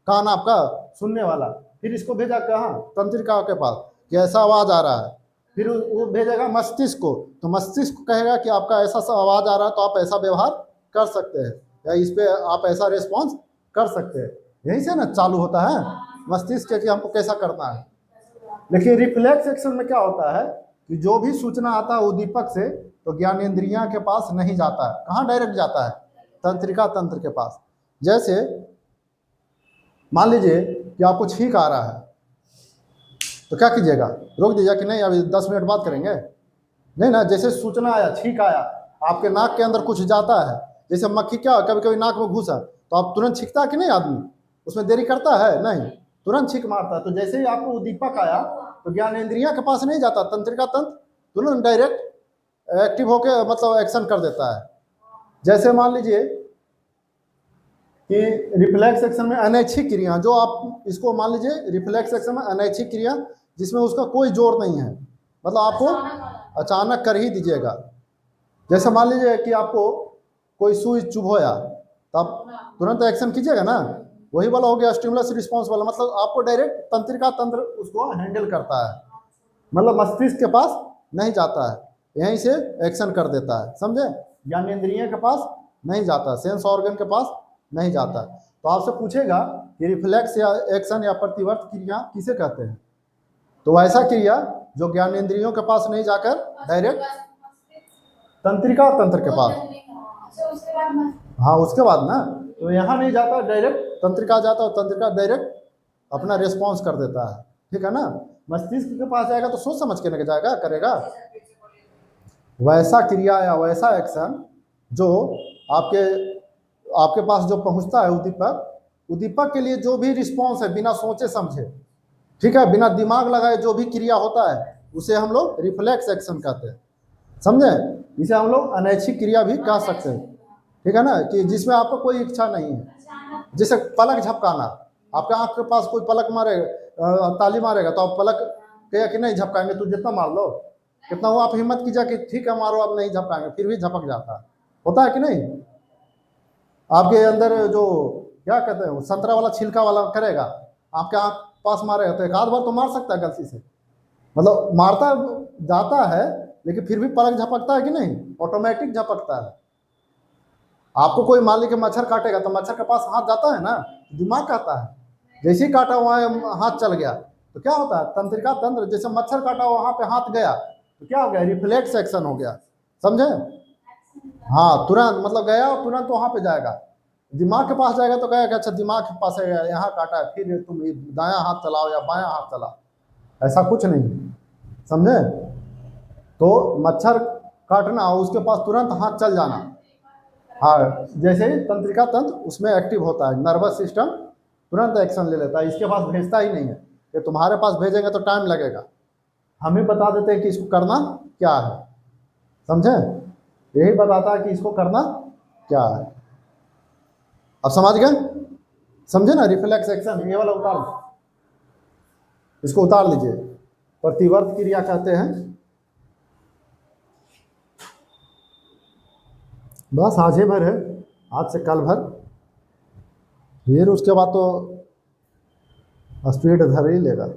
कान आपका सुनने वाला, फिर इसको भेजा कहाँ? तंत्रिका के पास कि ऐसा आवाज आ रहा है, फिर वो भेजेगा मस्तिष्क को, तो मस्तिष्क कहेगा कि आपका ऐसा सा आवाज आ रहा है तो आप ऐसा व्यवहार कर सकते हैं, या इस पे आप ऐसा रिस्पॉन्स कर सकते हैं। यहीं से ना चालू होता है मस्तिष्क के कि हमको कैसा करना है। लेकिन रिफ्लेक्स एक्शन में क्या होता है कि जो भी सूचना आता है उद्दीपक से, तो ज्ञानेंद्रियां के पास नहीं जाता है। कहाँ डायरेक्ट जाता है? तंत्रिका तंत्र के पास। जैसे मान लीजिए कि आपको छींक आ रहा है, तो क्या कीजिएगा? रोक दीजिएगा कि नहीं अभी 10 मिनट बात करेंगे? नहीं ना, जैसे सूचना आया, छींक आया, आपके नाक के अंदर कुछ जाता है, जैसे मक्खी क्या कभी कभी नाक में घुसा, तो आप तुरंत छींकता है कि नहीं? आदमी उसमें देरी करता है? नहीं, तुरंत छींक मारता है। तो जैसे ही आपको उद्दीपक आया तो ज्ञानेंद्रिया के पास नहीं जाता, तंत्रिका तंत्र तुरंत डायरेक्ट एक्टिव होकर मतलब एक्शन कर देता है। जैसे मान लीजिए कि रिफ्लेक्स एक्शन में अनैच्छिक क्रिया, जो आप इसको मान लीजिए रिफ्लेक्स एक्शन में अनैच्छिक क्रिया जिसमें उसका कोई जोर नहीं है, मतलब आपको अचानक कर ही दीजिएगा। जैसे मान लीजिए कि आपको कोई सुई चुभोया, तो आप तुरंत एक्शन कीजिएगा ना, वही वाला हो गया स्टिमुलस रिस्पॉन्स वाला, मतलब आपको डायरेक्ट तंत्रिका तंत्र उसको हैंडल करता है, मतलब मस्तिष्क के पास नहीं जाता है, यहीं से एक्शन कर देता है, समझे? ज्ञानेंद्रिय के पास नहीं जाता, सेंस ऑर्गन के पास नहीं जाता। तो आपसे पूछेगा कि रिफ्लेक्स या एक्शन या प्रतिवर्त क्रिया किसे कहते हैं, तो ऐसा क्रिया जो ज्ञानेंद्रियों के पास नहीं जाकर डायरेक्ट तंत्रिका तंत्र के पास। अच्छा, उसके बाद हाँ, उसके बाद ना, तो यहाँ नहीं जाता, डायरेक्ट तंत्रिका जाता, और तंत्रिका डायरेक्ट अपना रिस्पॉन्स कर देता है, ठीक है ना? मस्तिष्क के पास जाएगा तो सोच समझ के जाएगा, करेगा। वैसा क्रिया या वैसा एक्शन जो आपके आपके पास जो पहुंचता है उद्दीपक, उद्दीपक के लिए जो भी रिस्पॉन्स है बिना सोचे समझे, ठीक है, बिना दिमाग लगाए जो भी क्रिया होता है उसे हम लोग रिफ्लेक्स एक्शन कहते हैं, समझे? इसे हम लोग अनैच्छिक क्रिया भी कह सकते हैं, ठीक है ना, कि जिसमें आपको कोई इच्छा नहीं है। जैसे पलक झपकाना, आपके आंख के पास कोई पलक मारेगा, ताली मारेगा, तो आप पलक कहेगा कि नहीं झपकाएंगे, तू जितना मार लो, कितना वो आप हिम्मत कीजिए कि ठीक है मारो, अब नहीं झपकाएंगे, फिर भी झपक जाता है, होता है कि नहीं? आपके अंदर जो क्या कहते हैं संतरा वाला छिलका वाला करेगा, आपके आंख पास मारेगा तो एक आध बार तो मार सकता है गलती से, मतलब मारता जाता है, लेकिन फिर भी पलक झपकता है कि नहीं? ऑटोमेटिक झपकता है। आपको कोई मान लीजिए मच्छर काटेगा तो मच्छर के पास हाथ जाता है ना, दिमाग कहता है, जैसे ही काटा वहाँ हाथ चल गया, तो क्या होता है? तंत्रिका तंत्र, जैसे मच्छर काटा वहाँ पे हाथ गया तो क्या हो गया? रिफ्लेक्स एक्शन हो गया, समझे? हाँ, तुरंत मतलब गया और तुरंत वहाँ पे जाएगा। दिमाग के पास जाएगा तो कहेगा अच्छा दिमाग के पास है, यहाँ काटा है, फिर तुम दायां हाथ चलाओ या बायां हाथ चलाओ, ऐसा कुछ नहीं, समझे? तो मच्छर काटना और उसके पास तुरंत हाथ चल जाना, हाँ, जैसे ही तंत्रिका तंत्र उसमें एक्टिव होता है, नर्वस सिस्टम तुरंत एक्शन ले लेता है, इसके पास भेजता ही नहीं है, ये तुम्हारे पास भेजेंगे तो टाइम लगेगा, हम ही बता देते हैं कि इसको करना क्या है, समझे? यही बताता है कि इसको करना क्या है। अब समझ गए? समझे ना? रिफ्लेक्स एक्शन ये वाला उतार, इसको उतार लीजिए, प्रतिवर्त क्रिया कहते हैं। बस आज ही भर है, आज से कल भर, फिर उसके बाद तो स्पीड धर ही लेगा।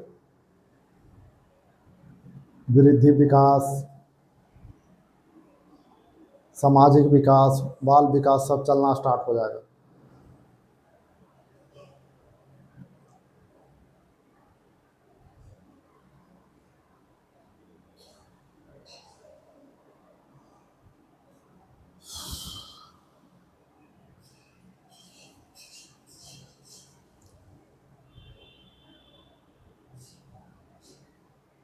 वृद्धि विकास, सामाजिक विकास, बाल विकास सब चलना स्टार्ट हो जाएगा।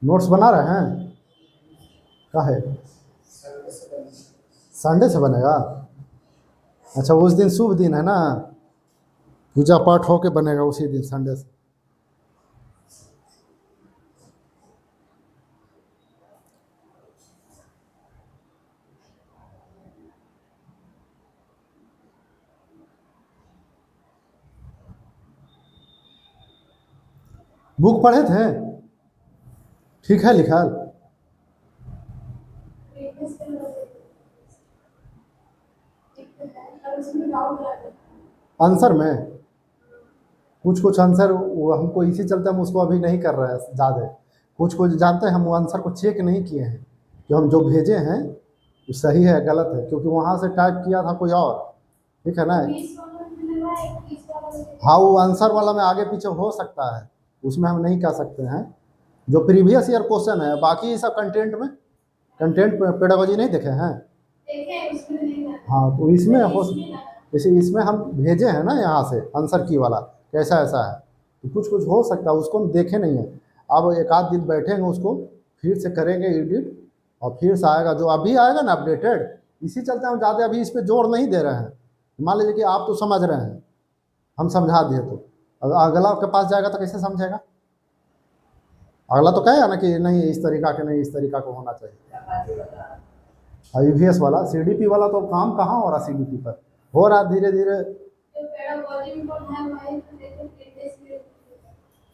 नोट्स बना रहे हैं? क्या है? संडे से बनेगा? अच्छा, उस दिन शुभ दिन है ना, पूजा पाठ होके बनेगा उसी दिन, संडे से। बुक पढ़े थे? ठीक है लिखा? Weakness के लिए दिक्कत है और उसमें डाउट लगा। आंसर में कुछ कुछ आंसर वो हमको इसी चलते हम उसको अभी नहीं कर रहे हैं ज़्यादा। कुछ कुछ जानते हैं हम वो आंसर को चेक नहीं किए हैं कि हम जो भेजे हैं वो सही है गलत है, क्योंकि वहाँ से टाइप किया था कोई और, ठीक है ना। 20 वाला मिल रहा है, 21 वाला मिल रहा है। हाँ, वो आंसर वाला में आगे पीछे हो सकता है, उसमें हम नहीं कह सकते हैं। जो प्रीवियस ईयर क्वेश्चन है, बाकी सब कंटेंट में, कंटेंट पेडागोजी नहीं देखे हैं? देखें उसमें नहीं लगा। हाँ, तो इसमें हो, इसमें लगा। जैसे इसमें हम भेजे हैं ना यहाँ से आंसर की वाला कैसा ऐसा है, तो कुछ कुछ हो सकता है, उसको हम देखे नहीं है। अब एक आध दिन बैठेंगे, उसको फिर से करेंगे एडिट, और फिर से आएगा जो अभी आएगा ना अपडेटेड। इसी चलते हम ज़्यादा अभी इस पर जोर नहीं दे रहे हैं। मान लीजिए कि आप तो समझ रहे हैं, हम समझा दिए, तो अगर अगला आपके पास जाएगा तो कैसे समझेगा? अगला तो कहेगा ना कि नहीं इस तरीका के, नहीं इस तरीका को होना चाहिए। IVS वाला, CDP वाला तो काम कहाँ हो रहा, CDP पर हो रहा धीरे धीरे, जो पेडागोजी में पढ़ना है वही तो देखें प्रीवियस ईयर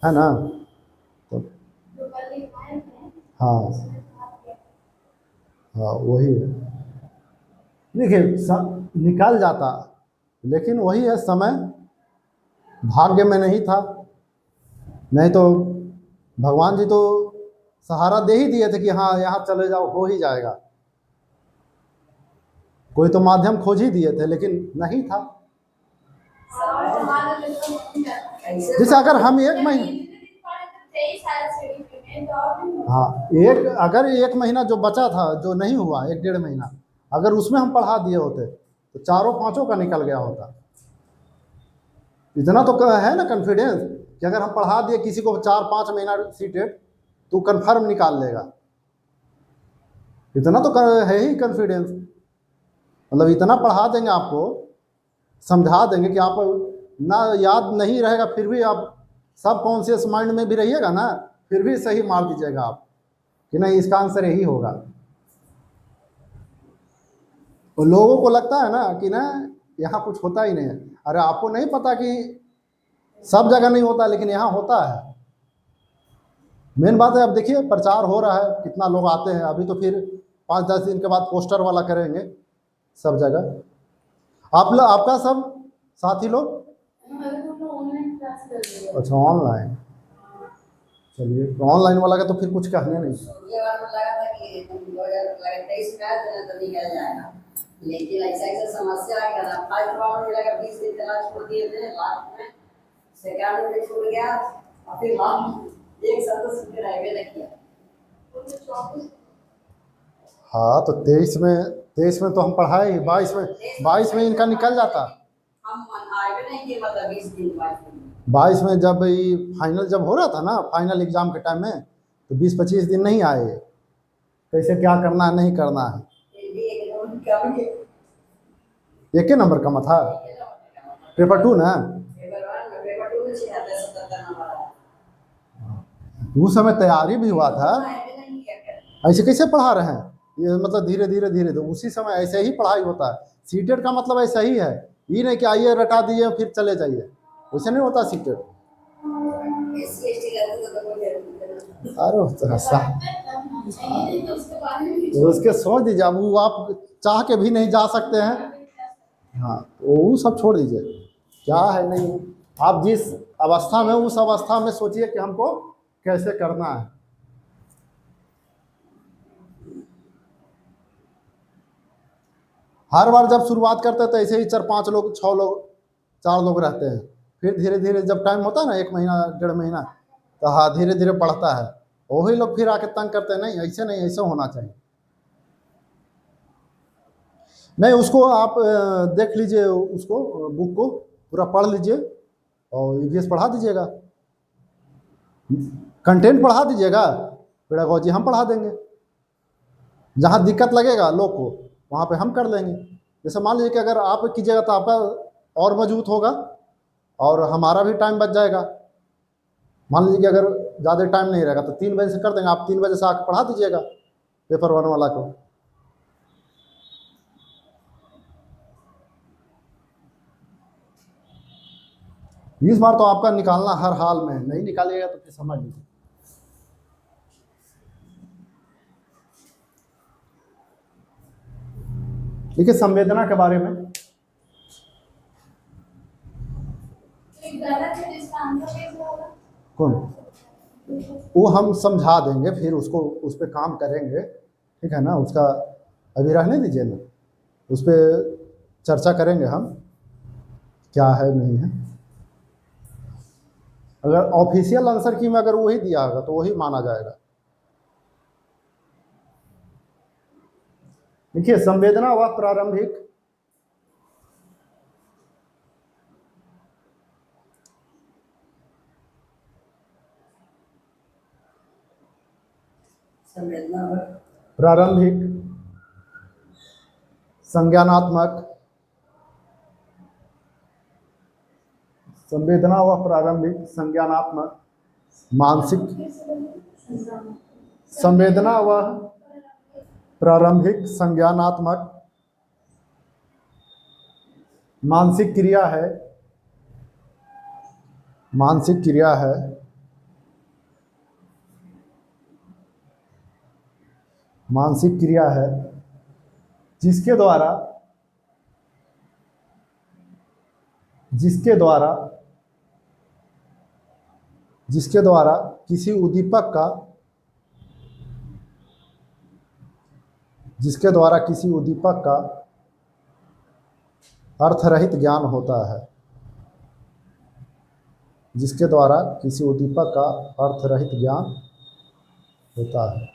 है ना। तो जो कल लिखवाए थे हाँ उसमें था क्या? हाँ वही है। देखिए सब निकल जाता, लेकिन वही है, समय भाग्य में नहीं था, नहीं तो भगवान जी तो सहारा दे ही दिए थे कि हाँ यहाँ चले जाओ हो ही जाएगा। कोई तो माध्यम खोज ही दिए थे, लेकिन नहीं था। और हमारा लेकर नहीं जाता है। जैसे अगर हम एक महीना, 23 साल से में तो और भी हाँ अगर एक महीना जो बचा था, जो नहीं हुआ, एक डेढ़ महीना, अगर उसमें हम पढ़ा दिए होते तो चारों पांचों का निकल गया होता। इतना तो है ना कॉन्फिडेंस कि अगर हम पढ़ा दिए किसी को 4-5 महीना सीटेट तो कंफर्म निकाल लेगा। इतना तो है ही कॉन्फिडेंस, मतलब इतना पढ़ा देंगे आपको, समझा देंगे कि आप ना याद नहीं रहेगा, फिर भी आप सब कॉन्शियस माइंड में भी रहिएगा ना, फिर भी सही मार दीजिएगा आप कि नहीं इसका आंसर यही होगा। तो लोगों को लगता है ना कि ना यहाँ कुछ होता ही नहीं है। अरे आपको नहीं पता कि सब जगह नहीं होता, लेकिन यहाँ होता है। मेन बात है, अब देखिए प्रचार हो रहा है, कितना लोग आते हैं। अभी तो फिर 5-10 दिन के बाद पोस्टर वाला करेंगे सब जगह। आपका सब साथी लोग, ऑनलाइन क्लास कर रही है। अच्छा ऑनलाइन, चलिए तो ऑनलाइन वाला का तो फिर कुछ कहने नहीं। ये बार मुझे लगा था कि 2023 में आया था तो निकल जाएगा, लेकिन ऐसा ऐसा समस्या आ गया ना। फर्स्ट बार मुझे लगा 20 दिन तक छोड़ दिए थे, लास्ट में सेकंड में छूट गया, और फिर लास्ट एक साल तो सीधे हाईवे तक किया। वो तो 24 हाँ तो 23 में तो हम पढ़ाए ही, 22 में इनका निकल जाता। हम हाईवे नहीं किए, मतलब 20 दिन बाद 22 में जब ये फाइनल जब हो रहा था ना, फाइनल एग्जाम के टाइम में, तो 20-25 दिन नहीं आए, कैसे क्या करना है नहीं करना है। फिर भी एक नंबर कम के एक ही नंबर कम था, पेपर 2 ना, पेपर 1 में पेपर 2 में 76 नंबर आया। उस समय तैयारी भी हुआ था। हाईवे नहीं किया कर। ऐसे कैसे पढ़ा रहे हैं ये, मतलब धीरे धीरे धीरे, तो उसी समय ऐसे ही पढ़ाई होता है। सीटेट का मतलब ऐसा ही है, ये नहीं कि आइए रटा दिए फिर चले जाइए, वैसे नहीं होता सीटेट। एससी एसटी रहते तो कोई जरूरत नहीं। अरे उस तरह सा चाहिए तो उसके बारे में भी तो उसके सोच दीजिए, अब वो आप चाह के भी नहीं जा सकते हैं। हाँ तो वो सब छोड़ दीजिए, क्या है नहीं, आप जिस अवस्था में, उस अवस्था में सोचिए कि हमको कैसे करना है। हर बार जब शुरुआत करते हैं तो ऐसे ही 4-5 लोग, 6 लोग, 4 लोग रहते हैं। फिर धीरे धीरे जब टाइम होता है ना, 1 महीना 1.5 महीना, तो हाँ धीरे धीरे बढ़ता है। वही लोग फिर आके तंग करते हैं, नहीं ऐसे नहीं, ऐसे होना चाहिए। नहीं, उसको आप देख लीजिए, उसको बुक को पूरा पढ़ लीजिए और ईवीएस पढ़ा दीजिएगा, कंटेंट पढ़ा दीजिएगा, पेडागोजी हम पढ़ा देंगे। जहाँ दिक्कत लगेगा लोग को वहाँ पे हम कर लेंगे। जैसे मान लीजिए कि अगर आप कीजिएगा तो आपका और मजबूत होगा और हमारा भी टाइम बच जाएगा। मान लीजिए कि अगर ज़्यादा टाइम नहीं रहेगा तो 3 बजे से कर देंगे, आप 3 बजे से आकर पढ़ा दीजिएगा पेपर 1 वाला को। इस बार तो आपका निकालना हर हाल में है, नहीं निकालिएगा तो फिर समझ लीजिए। देखिए संवेदना के बारे में, एक गलत है जिसका आंसर कैसे होगा? कौन, वो हम समझा देंगे, फिर उसको उस पर काम करेंगे, ठीक है ना। उसका अभी रहने दीजिए ना, उस पर चर्चा करेंगे हम, क्या है नहीं है। अगर ऑफिशियल आंसर की में अगर वही दिया होगा तो वही माना जाएगा। देखिए संवेदना व प्रारंभिक संवेदना प्रारंभिक संज्ञानात्मक, संवेदना व प्रारंभिक संज्ञानात्मक मानसिक, संवेदना व प्रारंभिक संज्ञानात्मक मानसिक क्रिया है, मानसिक क्रिया है मानसिक क्रिया है जिसके द्वारा जिसके द्वारा जिसके द्वारा किसी उद्दीपक का जिसके द्वारा किसी उद्दीपक का अर्थरहित ज्ञान होता है, जिसके द्वारा किसी उद्दीपक का अर्थरहित ज्ञान होता है।